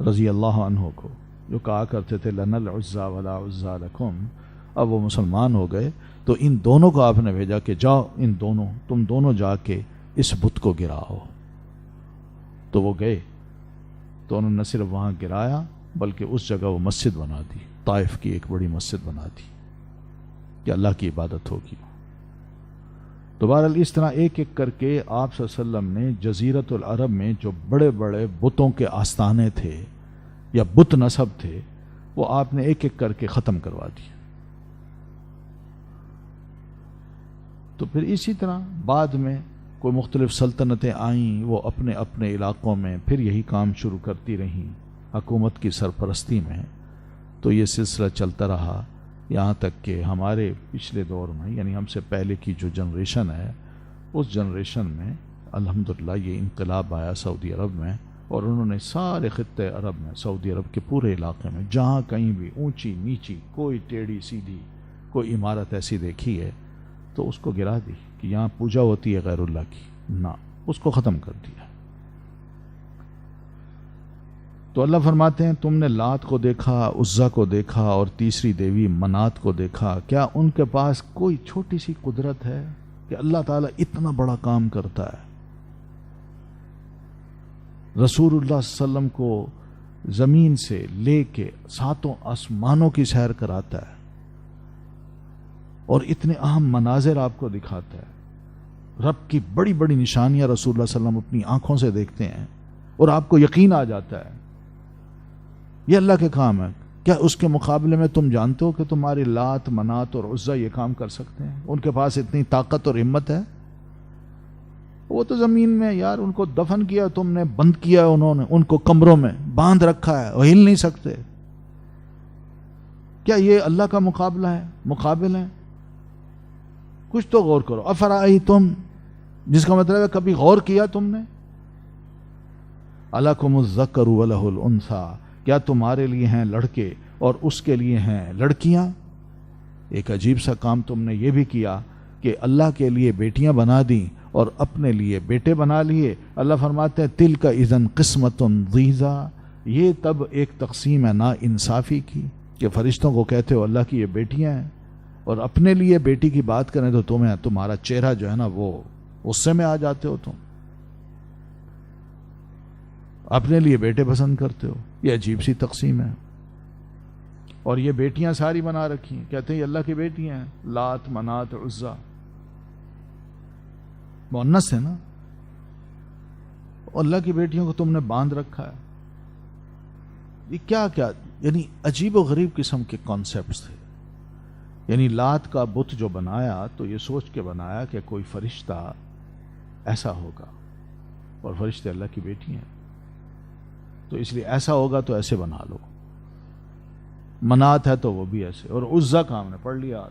رضی اللہ عنہ کو، جو کہا کرتے تھے لنا العزا ولا عزا لکم، اب وہ مسلمان ہو گئے، تو ان دونوں کو آپ نے بھیجا کہ جاؤ تم دونوں جا کے اس بت کو گراؤ۔ تو وہ گئے، تو انہوں نے نہ صرف وہاں گرایا بلکہ اس جگہ وہ مسجد بنا دی، طائف کی ایک بڑی مسجد بنا دی کہ اللہ کی عبادت ہوگی۔ تو بہرحال اس طرح ایک ایک کر کے آپ صلی اللہ علیہ وسلم نے جزیرت العرب میں جو بڑے بڑے بتوں کے آستانے تھے یا بت نصب تھے، وہ آپ نے ایک ایک کر کے ختم کروا دیے۔ تو پھر اسی طرح بعد میں کوئی مختلف سلطنتیں آئیں، وہ اپنے اپنے علاقوں میں پھر یہی کام شروع کرتی رہیں حکومت کی سرپرستی میں۔ تو یہ سلسلہ چلتا رہا یہاں تک کہ ہمارے پچھلے دور میں، یعنی ہم سے پہلے کی جو جنریشن ہے، اس جنریشن میں الحمدللہ یہ انقلاب آیا سعودی عرب میں، اور انہوں نے سارے خطے عرب میں، سعودی عرب کے پورے علاقے میں جہاں کہیں بھی اونچی نیچی کوئی ٹیڑھی سیدھی کوئی عمارت ایسی دیکھی ہے تو اس کو گرا دی کہ یہاں پوجا ہوتی ہے غیر اللہ کی، نہ، اس کو ختم کر دیا۔ تو اللہ فرماتے ہیں تم نے لات کو دیکھا، عزا کو دیکھا اور تیسری دیوی منات کو دیکھا، کیا ان کے پاس کوئی چھوٹی سی قدرت ہے کہ اللہ تعالیٰ اتنا بڑا کام کرتا ہے؟ رسول اللہ صلی اللہ علیہ وسلم کو زمین سے لے کے ساتوں آسمانوں کی سیر کراتا ہے اور اتنے اہم مناظر آپ کو دکھاتا ہے، رب کی بڑی بڑی نشانیاں رسول اللہ صلی اللہ علیہ وسلم اپنی آنکھوں سے دیکھتے ہیں اور آپ کو یقین آ جاتا ہے یہ اللہ کے کام ہے۔ کیا اس کے مقابلے میں تم جانتے ہو کہ تمہاری لات منات اور عزا یہ کام کر سکتے ہیں؟ ان کے پاس اتنی طاقت اور ہمت ہے؟ وہ تو زمین میں یار ان کو دفن کیا، تم نے بند کیا، انہوں نے ان کو کمروں میں باندھ رکھا ہے، وہ ہل نہیں سکتے۔ کیا یہ اللہ کا مقابلہ ہے؟ مقابل ہے؟ کچھ تو غور کرو۔ افرأیتم، جس کا مطلب ہے کبھی غور کیا تم نے؟ الکم الذکر ولہ الانثی، کیا تمہارے لیے ہیں لڑکے اور اس کے لیے ہیں لڑکیاں؟ ایک عجیب سا کام تم نے یہ بھی کیا کہ اللہ کے لیے بیٹیاں بنا دیں اور اپنے لیے بیٹے بنا لیے۔ اللہ فرماتے ہیں تلک اذن قسمۃ ضیزیٰ، یہ تب ایک تقسیم ہے نا انصافی کی کہ فرشتوں کو کہتے ہو اللہ کی یہ بیٹیاں ہیں اور اپنے لیے بیٹی کی بات کریں تو تمہارا چہرہ جو ہے نا وہ غصے میں آ جاتے ہو، تم اپنے لیے بیٹے پسند کرتے ہو۔ یہ عجیب سی تقسیم ہے، اور یہ بیٹیاں ساری بنا رکھی ہیں، کہتے ہیں یہ اللہ کی بیٹیاں ہیں، لات منات عزا، مؤنث ہے نا، اور اللہ کی بیٹیوں کو تم نے باندھ رکھا ہے۔ یہ کیا یعنی عجیب و غریب قسم کے کانسیپٹس تھے۔ یعنی لات کا بت جو بنایا تو یہ سوچ کے بنایا کہ کوئی فرشتہ ایسا ہوگا، اور فرشتے اللہ کی بیٹی ہیں، تو اس لیے ایسا ہوگا تو ایسے بنا لو۔ منات ہے تو وہ بھی ایسے، اور عزا کا ہم نے پڑھ لیا۔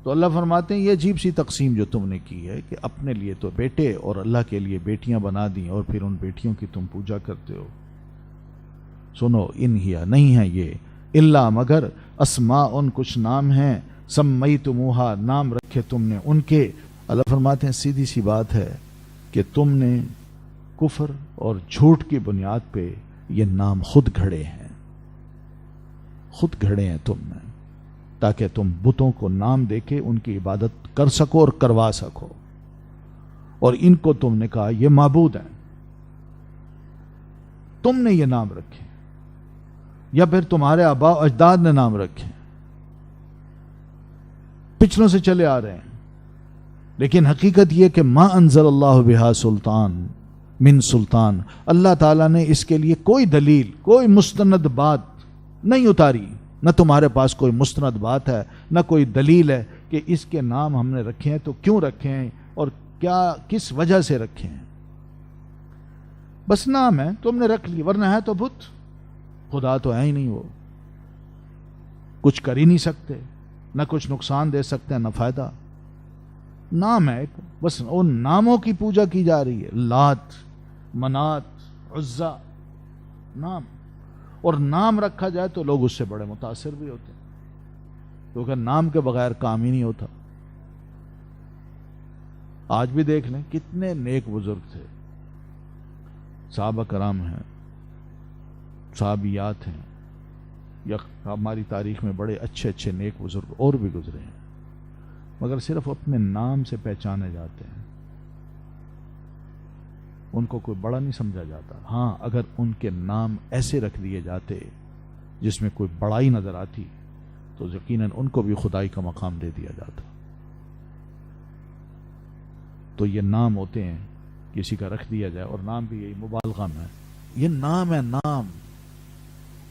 تو اللہ فرماتے ہیں یہ عجیب سی تقسیم جو تم نے کی ہے کہ اپنے لیے تو بیٹے اور اللہ کے لیے بیٹیاں بنا دیں، اور پھر ان بیٹیوں کی تم پوجا کرتے ہو۔ سنو، انہیا نہیں ہے یہ، الا مگر اسماء کچھ نام ہیں، سمیتموہا نام رکھے تم نے ان کے۔ اللہ فرماتے ہیں سیدھی سی بات ہے کہ تم نے کفر اور جھوٹ کی بنیاد پہ یہ نام خود گھڑے ہیں، خود گھڑے ہیں تم نے، تاکہ تم بتوں کو نام دے کے ان کی عبادت کر سکو اور کروا سکو، اور ان کو تم نے کہا یہ معبود ہیں۔ تم نے یہ نام رکھے یا پھر تمہارے آباء و اجداد نے نام رکھے، پچھلوں سے چلے آ رہے ہیں. لیکن حقیقت یہ کہ ما انزل اللہ بہا سلطان من سلطان، اللہ تعالیٰ نے اس کے لیے کوئی دلیل، کوئی مستند بات نہیں اتاری. نہ تمہارے پاس کوئی مستند بات ہے، نہ کوئی دلیل ہے کہ اس کے نام ہم نے رکھے ہیں تو کیوں رکھے ہیں اور کیا کس وجہ سے رکھے ہیں. بس نام ہے، تم نے رکھ لی، ورنہ ہے تو بت. خدا تو ہے ہی نہیں، وہ کچھ کر ہی نہیں سکتے، نہ کچھ نقصان دے سکتے ہیں نہ فائدہ. نام ہے، بس ان ناموں کی پوجا کی جا رہی ہے. لات، منات، عزا، نام. اور نام رکھا جائے تو لوگ اس سے بڑے متاثر بھی ہوتے ہیں، کیونکہ نام کے بغیر کام ہی نہیں ہوتا. آج بھی دیکھ لیں کتنے نیک بزرگ تھے، صحابہ کرام ہیں، صحابیات ہیں، یا ہماری تاریخ میں بڑے اچھے اچھے نیک بزرگ اور بھی گزرے ہیں، مگر صرف اپنے نام سے پہچانے جاتے ہیں. ان کو کوئی بڑا نہیں سمجھا جاتا. ہاں اگر ان کے نام ایسے رکھ دیے جاتے جس میں کوئی بڑائی نظر آتی تو یقیناً ان کو بھی خدائی کا مقام دے دیا جاتا. تو یہ نام ہوتے ہیں کسی کا رکھ دیا جائے، اور نام بھی یہی مبالغہ میں ہے. یہ نام ہے، نام.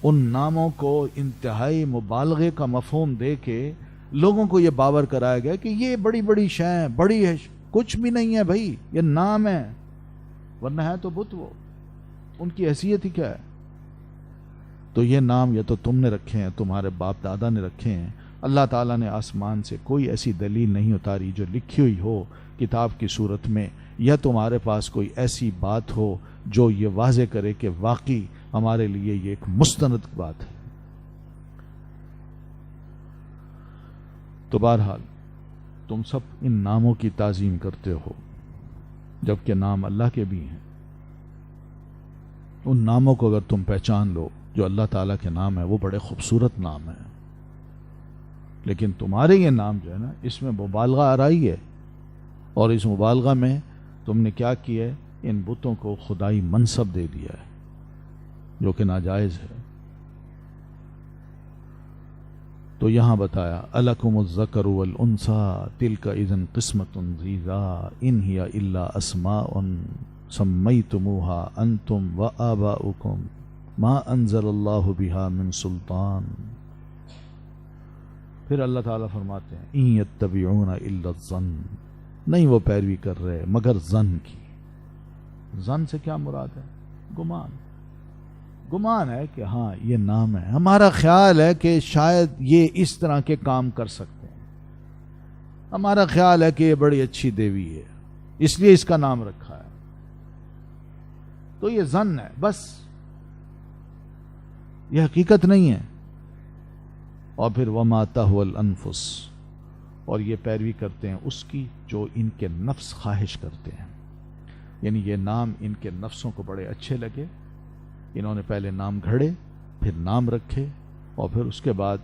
ان ناموں کو انتہائی مبالغے کا مفہوم دے کے لوگوں کو یہ باور کرایا گیا کہ یہ بڑی بڑی شے بڑی ہے. کچھ بھی نہیں ہے بھائی، یہ نام ہے، ورنہ ہے تو بت. وہ ان کی حیثیت ہی کیا ہے؟ تو یہ نام یا تو تم نے رکھے ہیں، تمہارے باپ دادا نے رکھے ہیں. اللہ تعالیٰ نے آسمان سے کوئی ایسی دلیل نہیں اتاری جو لکھی ہوئی ہو کتاب کی صورت میں، یا تمہارے پاس کوئی ایسی بات ہو جو یہ واضح کرے کہ واقعی ہمارے لیے یہ ایک مستند بات ہے. تو بہرحال تم سب ان ناموں کی تعظیم کرتے ہو، جبکہ نام اللہ کے بھی ہیں. ان ناموں کو اگر تم پہچان لو جو اللہ تعالیٰ کے نام ہے، وہ بڑے خوبصورت نام ہیں. لیکن تمہارے یہ نام جو ہے نا، اس میں مبالغہ آ رہی ہے، اور اس مبالغہ میں تم نے کیا کیا ہے؟ ان بتوں کو خدائی منصب دے دیا ہے، جو کہ ناجائز ہے. تو یہاں بتایا الکم الذکر والانثی تلک اذن قسمۃ ضیزی ان ہی الا اسماء سمیتموها انتم وآباؤکم ما انزل اللہ بها من سلطان. پھر اللہ تعالیٰ فرماتے ہیں ان یتبعون الا الظن، نہیں وہ پیروی کر رہے مگر ظن کی. ظن سے کیا مراد ہے؟ گمان. گمان ہے کہ ہاں یہ نام ہے، ہمارا خیال ہے کہ شاید یہ اس طرح کے کام کر سکتے ہیں، ہمارا خیال ہے کہ یہ بڑی اچھی دیوی ہے اس لیے اس کا نام رکھا ہے. تو یہ ظن ہے بس، یہ حقیقت نہیں ہے. اور پھر وما تہوی الانفس، اور یہ پیروی کرتے ہیں اس کی جو ان کے نفس خواہش کرتے ہیں. یعنی یہ نام ان کے نفسوں کو بڑے اچھے لگے، انہوں نے پہلے نام گھڑے، پھر نام رکھے، اور پھر اس کے بعد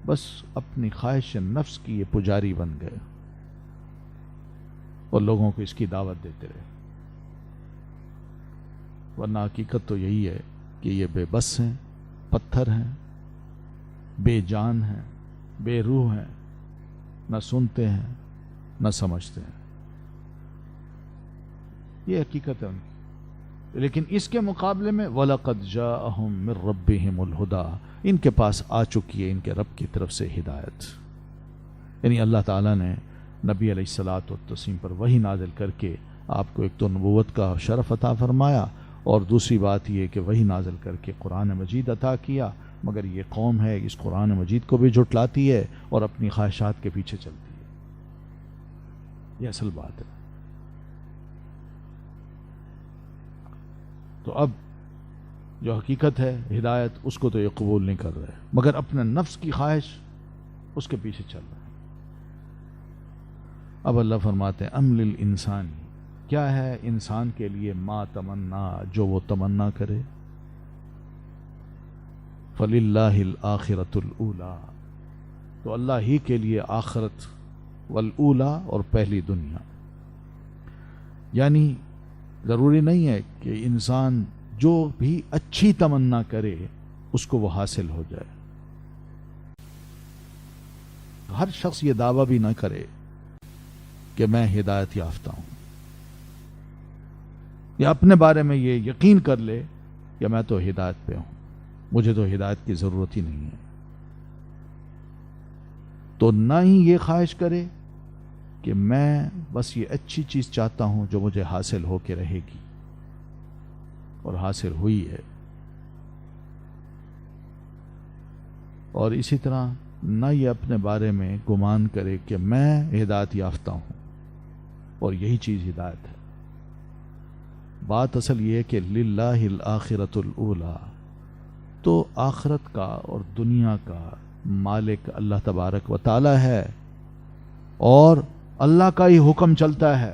بس اپنی خواہش نفس کی یہ پجاری بن گئے اور لوگوں کو اس کی دعوت دیتے رہے. ورنہ حقیقت تو یہی ہے کہ یہ بے بس ہیں، پتھر ہیں، بے جان ہیں، بے روح ہیں، نہ سنتے ہیں نہ سمجھتے ہیں. یہ حقیقت ہے ان کی. لیکن اس کے مقابلے میں وَلَقَدْ جَاءَهُم مِّن رَبِّهِمُ الْهُدَىٰ، ان کے پاس آ چکی ہے ان کے رب کی طرف سے ہدایت. یعنی اللہ تعالیٰ نے نبی علیہ الصلاۃ والتسلیم پر وحی نازل کر کے آپ کو ایک تو نبوت کا شرف عطا فرمایا، اور دوسری بات یہ کہ وحی نازل کر کے قرآن مجید عطا کیا. مگر یہ قوم ہے اس قرآن مجید کو بھی جھٹلاتی ہے اور اپنی خواہشات کے پیچھے چلتی ہے. یہ اصل بات ہے. تو اب جو حقیقت ہے ہدایت، اس کو تو یہ قبول نہیں کر رہے، مگر اپنے نفس کی خواہش اس کے پیچھے چل رہے ہیں. اب اللہ فرماتے ہیں ام للانسان، کیا ہے انسان کے لیے ما تمنا، جو وہ تمنا کرے. فللہ الآخرۃ الاولی، تو اللہ ہی کے لیے آخرت، والاولی، اور پہلی دنیا. یعنی ضروری نہیں ہے کہ انسان جو بھی اچھی تمنا کرے اس کو وہ حاصل ہو جائے. ہر شخص یہ دعویٰ بھی نہ کرے کہ میں ہدایت یافتہ ہوں، یا اپنے بارے میں یہ یقین کر لے کہ میں تو ہدایت پہ ہوں، مجھے تو ہدایت کی ضرورت ہی نہیں ہے. تو نہ ہی یہ خواہش کرے کہ میں بس یہ اچھی چیز چاہتا ہوں جو مجھے حاصل ہو کے رہے گی، اور حاصل ہوئی ہے. اور اسی طرح نہ یہ اپنے بارے میں گمان کرے کہ میں ہدایت یافتہ ہوں اور یہی چیز ہدایت ہے. بات اصل یہ ہے کہ للہ الآخرۃ الاولی، تو آخرت کا اور دنیا کا مالک اللہ تبارک و تعالی ہے، اور اللہ کا ہی حکم چلتا ہے.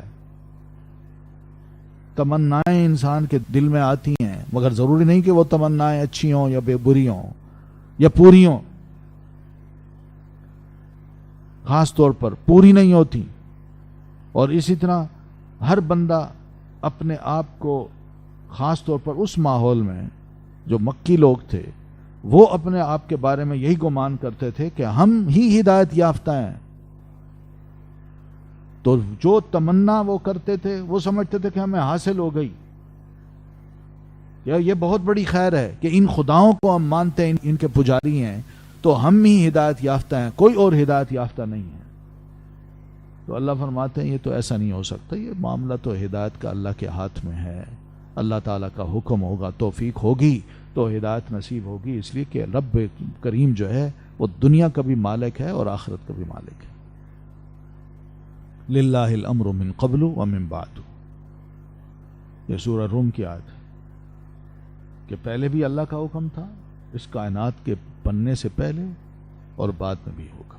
تمنائیں انسان کے دل میں آتی ہیں، مگر ضروری نہیں کہ وہ تمنائیں اچھی ہوں یا بری ہوں یا پوری ہوں. خاص طور پر پوری نہیں ہوتی. اور اسی طرح ہر بندہ اپنے آپ کو خاص طور پر اس ماحول میں جو مکی لوگ تھے وہ اپنے آپ کے بارے میں یہی گمان کرتے تھے کہ ہم ہی ہدایت یافتہ ہیں. تو جو تمنا وہ کرتے تھے وہ سمجھتے تھے کہ ہمیں حاصل ہو گئی، یا یہ بہت بڑی خیر ہے کہ ان خداؤں کو ہم مانتے ہیں، ان کے پجاری ہیں، تو ہم ہی ہدایت یافتہ ہیں، کوئی اور ہدایت یافتہ نہیں ہے. تو اللہ فرماتے ہیں یہ تو ایسا نہیں ہو سکتا، یہ معاملہ تو ہدایت کا اللہ کے ہاتھ میں ہے. اللہ تعالیٰ کا حکم ہوگا، توفیق ہوگی تو ہدایت نصیب ہوگی. اس لیے کہ رب کریم جو ہے وہ دنیا کا بھی مالک ہے اور آخرت کا بھی مالک ہے. للہ الامر من قبل ومن بعد، یہ سورہ روم کی آیت ہے کہ پہلے بھی اللہ کا حکم تھا اس کائنات کے بننے سے پہلے، اور بعد میں بھی ہوگا.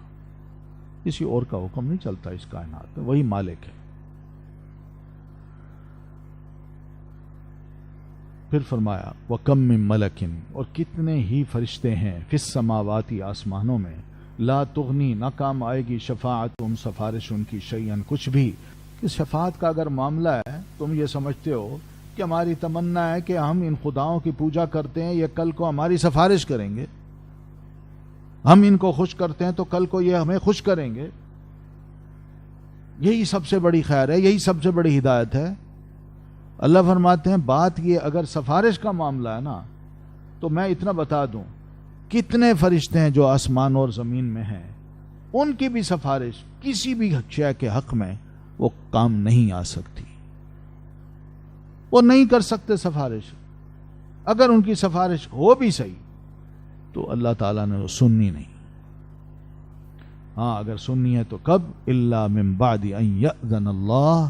کسی اور کا حکم نہیں چلتا اس کائنات میں، وہی مالک ہے. پھر فرمایا وَكَم مِّن مَلَكٍ، اور کتنے ہی فرشتے ہیں فِي السَّمَاوَاتِ، آسمانوں میں، لا تغنی، نہ کام آئے گی، شفاعتہم، سفارش ان کی، شیئن، کچھ بھی. کہ شفاعت کا اگر معاملہ ہے تم یہ سمجھتے ہو کہ ہماری تمنا ہے کہ ہم ان خداؤں کی پوجا کرتے ہیں، یہ کل کو ہماری سفارش کریں گے، ہم ان کو خوش کرتے ہیں تو کل کو یہ ہمیں خوش کریں گے. یہی سب سے بڑی خیر ہے، یہی سب سے بڑی ہدایت ہے. اللہ فرماتے ہیں بات یہ اگر سفارش کا معاملہ ہے نا، تو میں اتنا بتا دوں کتنے فرشتے ہیں جو آسمان اور زمین میں ہیں، ان کی بھی سفارش کسی بھی شے کے حق میں وہ کام نہیں آ سکتی. وہ نہیں کر سکتے سفارش. اگر ان کی سفارش ہو بھی صحیح تو اللہ تعالیٰ نے وہ سننی نہیں. ہاں اگر سننی ہے تو کب؟ الا من بعد ان یأذن اللہ،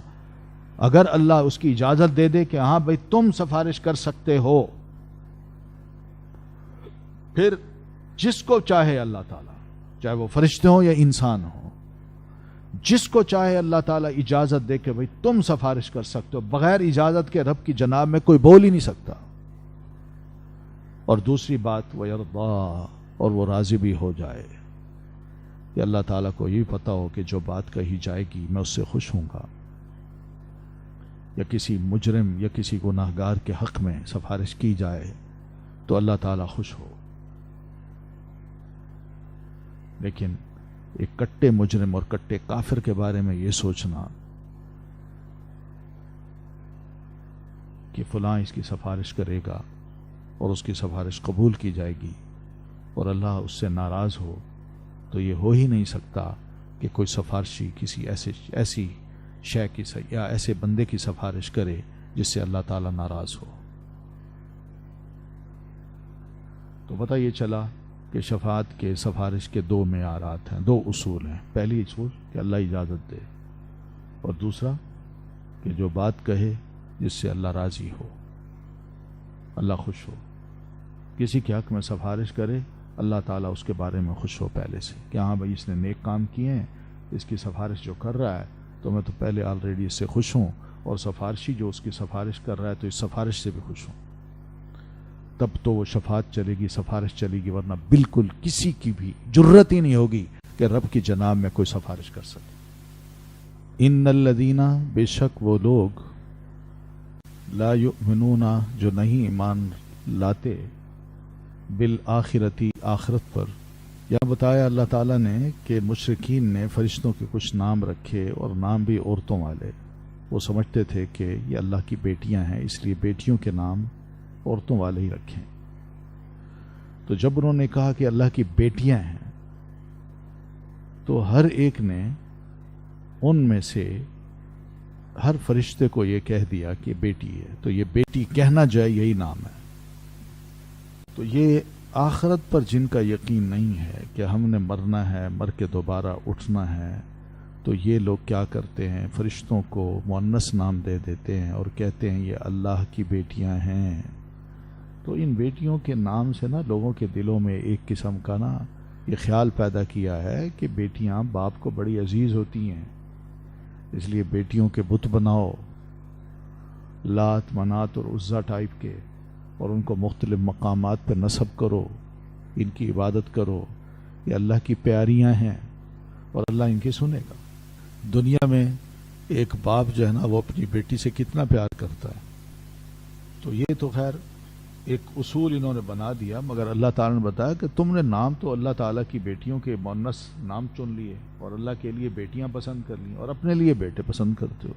اگر اللہ اس کی اجازت دے دے کہ ہاں بھائی تم سفارش کر سکتے ہو. پھر جس کو چاہے اللہ تعالیٰ، چاہے وہ فرشتے ہوں یا انسان ہوں، جس کو چاہے اللہ تعالیٰ اجازت دے کہ بھائی تم سفارش کر سکتے ہو. بغیر اجازت کے رب کی جناب میں کوئی بول ہی نہیں سکتا. اور دوسری بات وَيَرْضَى، اور وہ راضی بھی ہو جائے، کہ اللہ تعالیٰ کو یہ پتا ہو کہ جو بات کہی جائے گی میں اس سے خوش ہوں گا. یا کسی مجرم یا کسی گناہگار کے حق میں سفارش کی جائے تو اللہ تعالیٰ خوش ہو. لیکن ایک کٹے مجرم اور کٹے کافر کے بارے میں یہ سوچنا کہ فلاں اس کی سفارش کرے گا اور اس کی سفارش قبول کی جائے گی اور اللہ اس سے ناراض ہو، تو یہ ہو ہی نہیں سکتا کہ کوئی سفارشی کسی ایسی شے کی یا ایسے بندے کی سفارش کرے جس سے اللہ تعالیٰ ناراض ہو. تو پتہ یہ چلا کہ شفاعت کے سفارش کے دو معیارات ہیں، دو اصول ہیں. پہلی اصول کہ اللہ اجازت دے، اور دوسرا کہ جو بات کہے جس سے اللہ راضی ہو، اللہ خوش ہو. کسی کے حق میں سفارش کرے، اللہ تعالیٰ اس کے بارے میں خوش ہو پہلے سے کہ ہاں بھائی اس نے نیک کام کیے ہیں، اس کی سفارش جو کر رہا ہے تو میں تو پہلے آلریڈی اس سے خوش ہوں، اور سفارشی جو اس کی سفارش کر رہا ہے تو اس سفارش سے بھی خوش ہوں. تب تو وہ شفاعت چلے گی، سفارش چلے گی، ورنہ بالکل کسی کی بھی جرت ہی نہیں ہوگی کہ رب کی جناب میں کوئی سفارش کر سکے. ان الذین، بے شک وہ لوگ، لا یؤمنون جو نہیں ایمان لاتے بالآخرتی آخرت پر. یہاں بتایا اللہ تعالیٰ نے کہ مشرکین نے فرشتوں کے کچھ نام رکھے اور نام بھی عورتوں والے. وہ سمجھتے تھے کہ یہ اللہ کی بیٹیاں ہیں اس لیے بیٹیوں کے نام عورتوں والے ہی رکھیں. تو جب انہوں نے کہا کہ اللہ کی بیٹیاں ہیں تو ہر ایک نے ان میں سے ہر فرشتے کو یہ کہہ دیا کہ بیٹی ہے, تو یہ بیٹی کہنا جائے یہی نام ہے. تو یہ آخرت پر جن کا یقین نہیں ہے کہ ہم نے مرنا ہے, مر کے دوبارہ اٹھنا ہے, تو یہ لوگ کیا کرتے ہیں, فرشتوں کو مؤنث نام دے دیتے ہیں اور کہتے ہیں یہ اللہ کی بیٹیاں ہیں. تو ان بیٹیوں کے نام سے نا لوگوں کے دلوں میں ایک قسم کا نا یہ خیال پیدا کیا ہے کہ بیٹیاں باپ کو بڑی عزیز ہوتی ہیں, اس لیے بیٹیوں کے بت بناؤ, لات منات اور عزا ٹائپ کے, اور ان کو مختلف مقامات پہ نصب کرو, ان کی عبادت کرو, یہ اللہ کی پیاریاں ہیں اور اللہ ان کی سنے گا. دنیا میں ایک باپ جو ہے نا وہ اپنی بیٹی سے کتنا پیار کرتا ہے. تو یہ تو خیر ایک اصول انہوں نے بنا دیا, مگر اللہ تعالیٰ نے بتایا کہ تم نے نام تو اللہ تعالیٰ کی بیٹیوں کے مؤنث نام چن لیے اور اللہ کے لیے بیٹیاں پسند کر لی اور اپنے لیے بیٹے پسند کرتے ہو.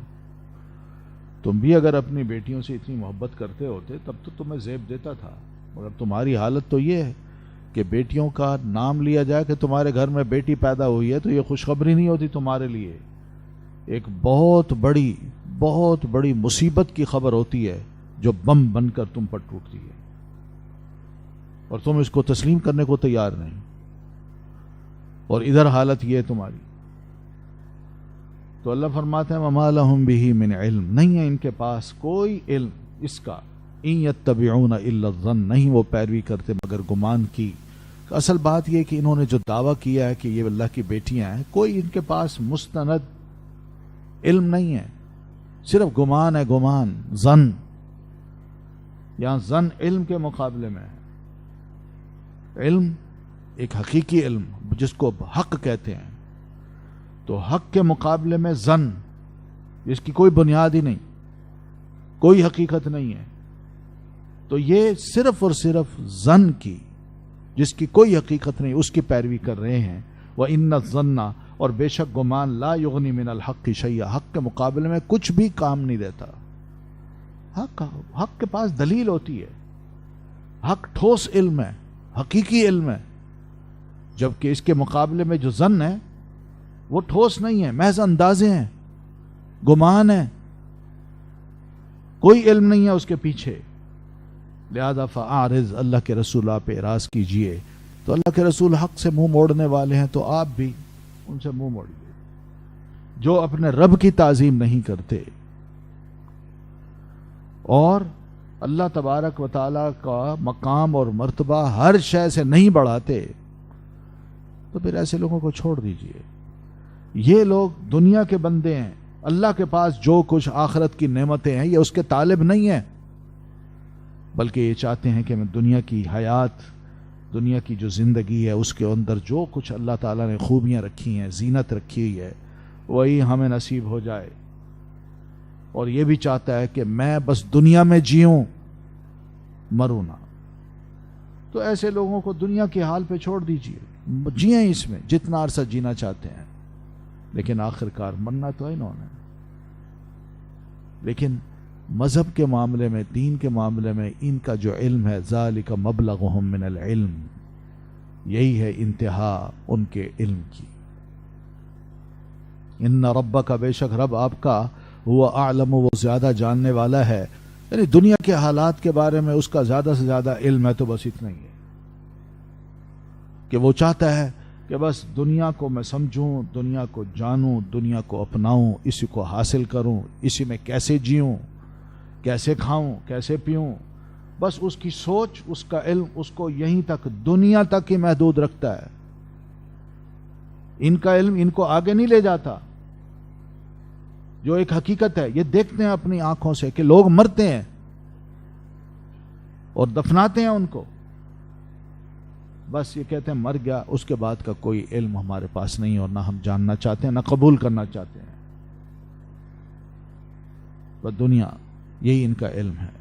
تم بھی اگر اپنی بیٹیوں سے اتنی محبت کرتے ہوتے تب تو تمہیں زیب دیتا تھا, مگر تمہاری حالت تو یہ ہے کہ بیٹیوں کا نام لیا جائے کہ تمہارے گھر میں بیٹی پیدا ہوئی ہے تو یہ خوشخبری نہیں ہوتی تمہارے لیے, ایک بہت بڑی مصیبت کی خبر ہوتی ہے جو بم بن کر تم پر ٹوٹتی ہے اور تم اس کو تسلیم کرنے کو تیار نہیں. اور ادھر حالت یہ ہے تمہاری. تو اللہ فرماتے ہیں وَمَا لَهُمْ بِهِ مِنْ علم, نہیں ہے ان کے پاس کوئی علم اس کا, إِن يَتَّبِعُونَ إِلَّا الظَّنَّ, نہیں وہ پیروی کرتے مگر گمان کی. اصل بات یہ کہ انہوں نے جو دعویٰ کیا ہے کہ یہ اللہ کی بیٹیاں ہیں, کوئی ان کے پاس مستند علم نہیں ہے, صرف گمان ہے, گمان, ظن. یہاں ظن علم کے مقابلے میں ہے. علم ایک حقیقی علم جس کو حق کہتے ہیں, تو حق کے مقابلے میں ظن جس کی کوئی بنیاد ہی نہیں, کوئی حقیقت نہیں ہے. تو یہ صرف اور صرف ظن کی جس کی کوئی حقیقت نہیں اس کی پیروی کر رہے ہیں. وَإِنَّ الظَّنَّ, اور بے شک گمان, لا یغنی من الحق شیئا, حق کے مقابلے میں کچھ بھی کام نہیں دیتا. حق کے پاس دلیل ہوتی ہے, حق ٹھوس علم ہے, حقیقی علم ہے, جبکہ اس کے مقابلے میں جو ظن ہے وہ ٹھوس نہیں ہے, محض اندازے ہیں, گمان ہے, کوئی علم نہیں ہے اس کے پیچھے. لہذا فاعرض, اللہ کے رسول آپ اعراض کیجئے. تو اللہ کے رسول حق سے منہ موڑنے والے ہیں تو آپ بھی ان سے منہ موڑیے. جو اپنے رب کی تعظیم نہیں کرتے اور اللہ تبارک و تعالیٰ کا مقام اور مرتبہ ہر شے سے نہیں بڑھاتے, تو پھر ایسے لوگوں کو چھوڑ دیجئے. یہ لوگ دنیا کے بندے ہیں, اللہ کے پاس جو کچھ آخرت کی نعمتیں ہیں یہ اس کے طالب نہیں ہیں, بلکہ یہ چاہتے ہیں کہ میں دنیا کی حیات, دنیا کی جو زندگی ہے اس کے اندر جو کچھ اللہ تعالیٰ نے خوبیاں رکھی ہیں, زینت رکھی ہوئی ہے, وہی ہمیں نصیب ہو جائے. اور یہ بھی چاہتا ہے کہ میں بس دنیا میں جیوں, مروں نہ. تو ایسے لوگوں کو دنیا کے حال پہ چھوڑ دیجئے, جئیں اس میں جتنا عرصہ جینا چاہتے ہیں, لیکن آخرکار مرنا تو ہے انہوں نے. لیکن مذہب کے معاملے میں, دین کے معاملے میں ان کا جو علم ہے, ذالک مبلغہم من العلم, یہی ہے انتہا ان کے علم کی. ان ربک, بے شک رب آپ کا, وہ اعلم, وہ زیادہ جاننے والا ہے, یعنی دنیا کے حالات کے بارے میں اس کا زیادہ سے زیادہ علم ہے. تو بس اتنا ہی ہے کہ وہ چاہتا ہے کہ بس دنیا کو میں سمجھوں, دنیا کو جانوں, دنیا کو اپناؤں, اسی کو حاصل کروں, اسی میں کیسے جیوں, کیسے کھاؤں, کیسے پیوں. بس اس کی سوچ, اس کا علم اس کو یہیں تک, دنیا تک ہی محدود رکھتا ہے. ان کا علم ان کو آگے نہیں لے جاتا. جو ایک حقیقت ہے, یہ دیکھتے ہیں اپنی آنکھوں سے کہ لوگ مرتے ہیں اور دفناتے ہیں ان کو, بس یہ کہتے ہیں مر گیا, اس کے بعد کا کوئی علم ہمارے پاس نہیں اور نہ ہم جاننا چاہتے ہیں نہ قبول کرنا چاہتے ہیں. بس دنیا یہی ان کا علم ہے.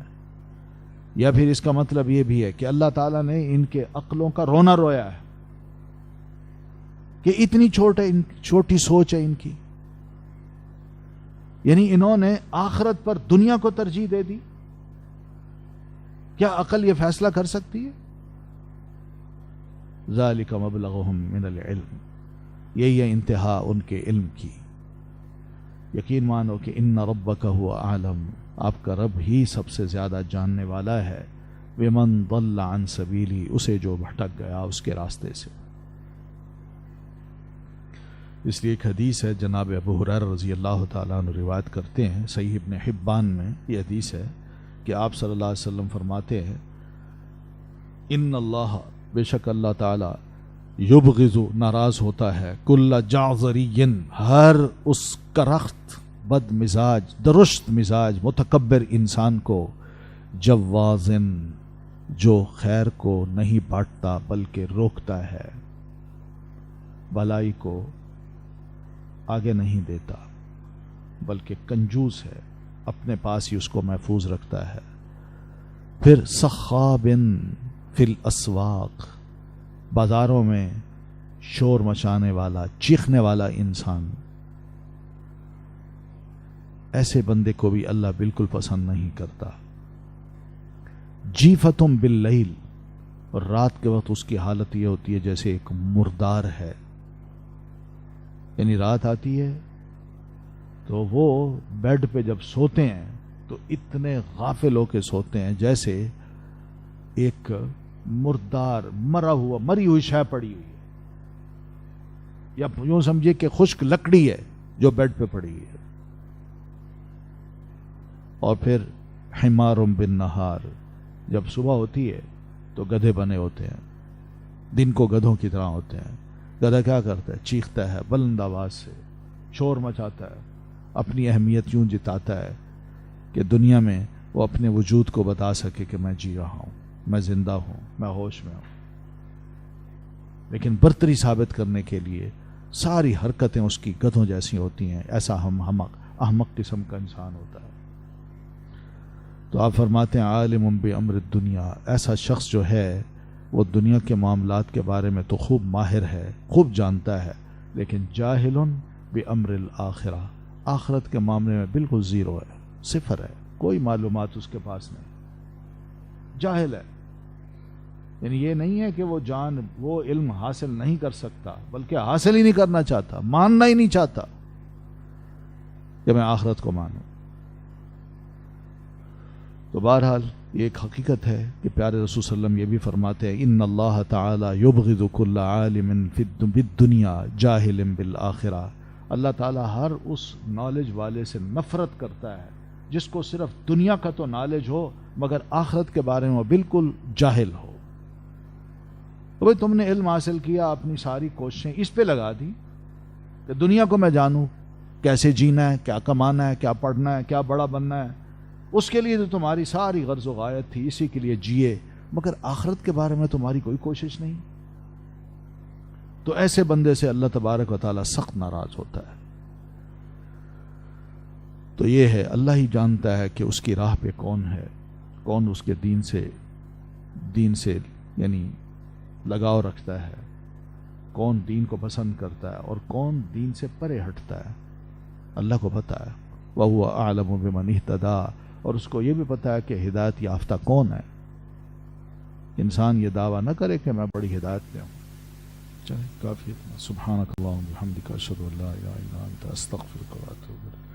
یا پھر اس کا مطلب یہ بھی ہے کہ اللہ تعالیٰ نے ان کے عقلوں کا رونا رویا ہے کہ اتنی چھوٹی سوچ ہے ان کی. یعنی انہوں نے آخرت پر دنیا کو ترجیح دے دی. کیا عقل یہ فیصلہ کر سکتی ہے؟ ذالک مبلغہم من العلم، یہی ہے انتہا ان کے علم کی. یقین مانو کہ ان ربک هو اعلم، آپ کا رب ہی سب سے زیادہ جاننے والا ہے، بمن ضل عن سبیلی، اسے جو بھٹک گیا اس کے راستے سے. اس لیے ایک حدیث ہے، جناب ابو ہریرہ رضی اللہ تعالیٰ عنہ روایت کرتے ہیں، صحیح ابن حبان میں یہ حدیث ہے کہ آپ صلی اللہ علیہ وسلم فرماتے ہیں ان اللہ، بے شک اللہ تعالیٰ، یبغض، ناراض ہوتا ہے، کل جعذری، ہر اس کرخت، بد مزاج، درست مزاج، متکبر انسان کو، جوازن، جو خیر کو نہیں بانٹتا بلکہ روکتا ہے، بلائی کو آگے نہیں دیتا بلکہ کنجوس ہے، اپنے پاس ہی اس کو محفوظ رکھتا ہے. پھر سخاب فی الاسواق، بازاروں میں شور مچانے والا، چیخنے والا انسان، ایسے بندے کو بھی اللہ بالکل پسند نہیں کرتا. جیفتم باللیل، اور رات کے وقت اس کی حالت یہ ہوتی ہے جیسے ایک مردار ہے. یعنی رات آتی ہے تو وہ بیڈ پہ جب سوتے ہیں تو اتنے غافل ہو کے سوتے ہیں جیسے ایک مردار، مری ہوئی شے پڑی ہوئی ہے، یا یوں سمجھے کہ خشک لکڑی ہے جو بیڈ پہ پڑی ہے. اور پھر حمار بالنہار، جب صبح ہوتی ہے تو گدھے بنے ہوتے ہیں، دن کو گدھوں کی طرح ہوتے ہیں. گدھا کیا کرتا ہے؟ چیختا ہے بلند آواز سے، شور مچاتا ہے، اپنی اہمیت یوں جتاتا ہے کہ دنیا میں وہ اپنے وجود کو بتا سکے کہ میں جی رہا ہوں، میں زندہ ہوں، میں ہوش میں ہوں. لیکن برتری ثابت کرنے کے لیے ساری حرکتیں اس کی گدھوں جیسی ہوتی ہیں. ایسا احمق قسم کا انسان ہوتا ہے. تو آپ فرماتے ہیں عالم بامر الدنیا، ایسا شخص جو ہے وہ دنیا کے معاملات کے بارے میں تو خوب ماہر ہے، خوب جانتا ہے، لیکن جاہل بامر الآخرہ، آخرت کے معاملے میں بالکل زیرو ہے، صفر ہے، کوئی معلومات اس کے پاس نہیں، جاہل ہے. یعنی یہ نہیں ہے کہ وہ علم حاصل نہیں کر سکتا، بلکہ حاصل ہی نہیں کرنا چاہتا، ماننا ہی نہیں چاہتا کہ میں آخرت کو مانوں. تو بہرحال یہ ایک حقیقت ہے کہ پیارے رسول صلی اللہ علیہ وسلم یہ بھی فرماتے ہیں ان اللہ تعالی یبغض کل عالم فی الدنیا جاہل بالآخرہ، اللہ تعالیٰ ہر اس نالج والے سے نفرت کرتا ہے جس کو صرف دنیا کا تو نالج ہو مگر آخرت کے بارے میں بالکل جاہل ہو. تو بھئی تم نے علم حاصل کیا، اپنی ساری کوششیں اس پہ لگا دی کہ دنیا کو میں جانوں، کیسے جینا ہے، کیا کمانا ہے، کیا پڑھنا ہے، کیا بڑا بننا ہے، اس کے لیے تو تمہاری ساری غرض و غایت تھی، اسی کے لیے جیے، مگر آخرت کے بارے میں تمہاری کوئی کوشش نہیں. تو ایسے بندے سے اللہ تبارک و تعالیٰ سخت ناراض ہوتا ہے. تو یہ ہے، اللہ ہی جانتا ہے کہ اس کی راہ پہ کون ہے، کون اس کے دین سے یعنی لگاؤ رکھتا ہے، کون دین کو پسند کرتا ہے اور کون دین سے پرے ہٹتا ہے. اللہ کو پتہ ہے، وَهُوَ أَعْلَمُ بِمَنِ اهْتَدَىٰ، اور اس کو یہ بھی پتا ہے کہ ہدایت یافتہ کون ہے. انسان یہ دعویٰ نہ کرے کہ میں بڑی ہدایت پہ ہوں. چلے کافی. سبحانک اللہم وبحمدک، اشہد ان لا الہ الا انت، استغفرک واتوب الیک.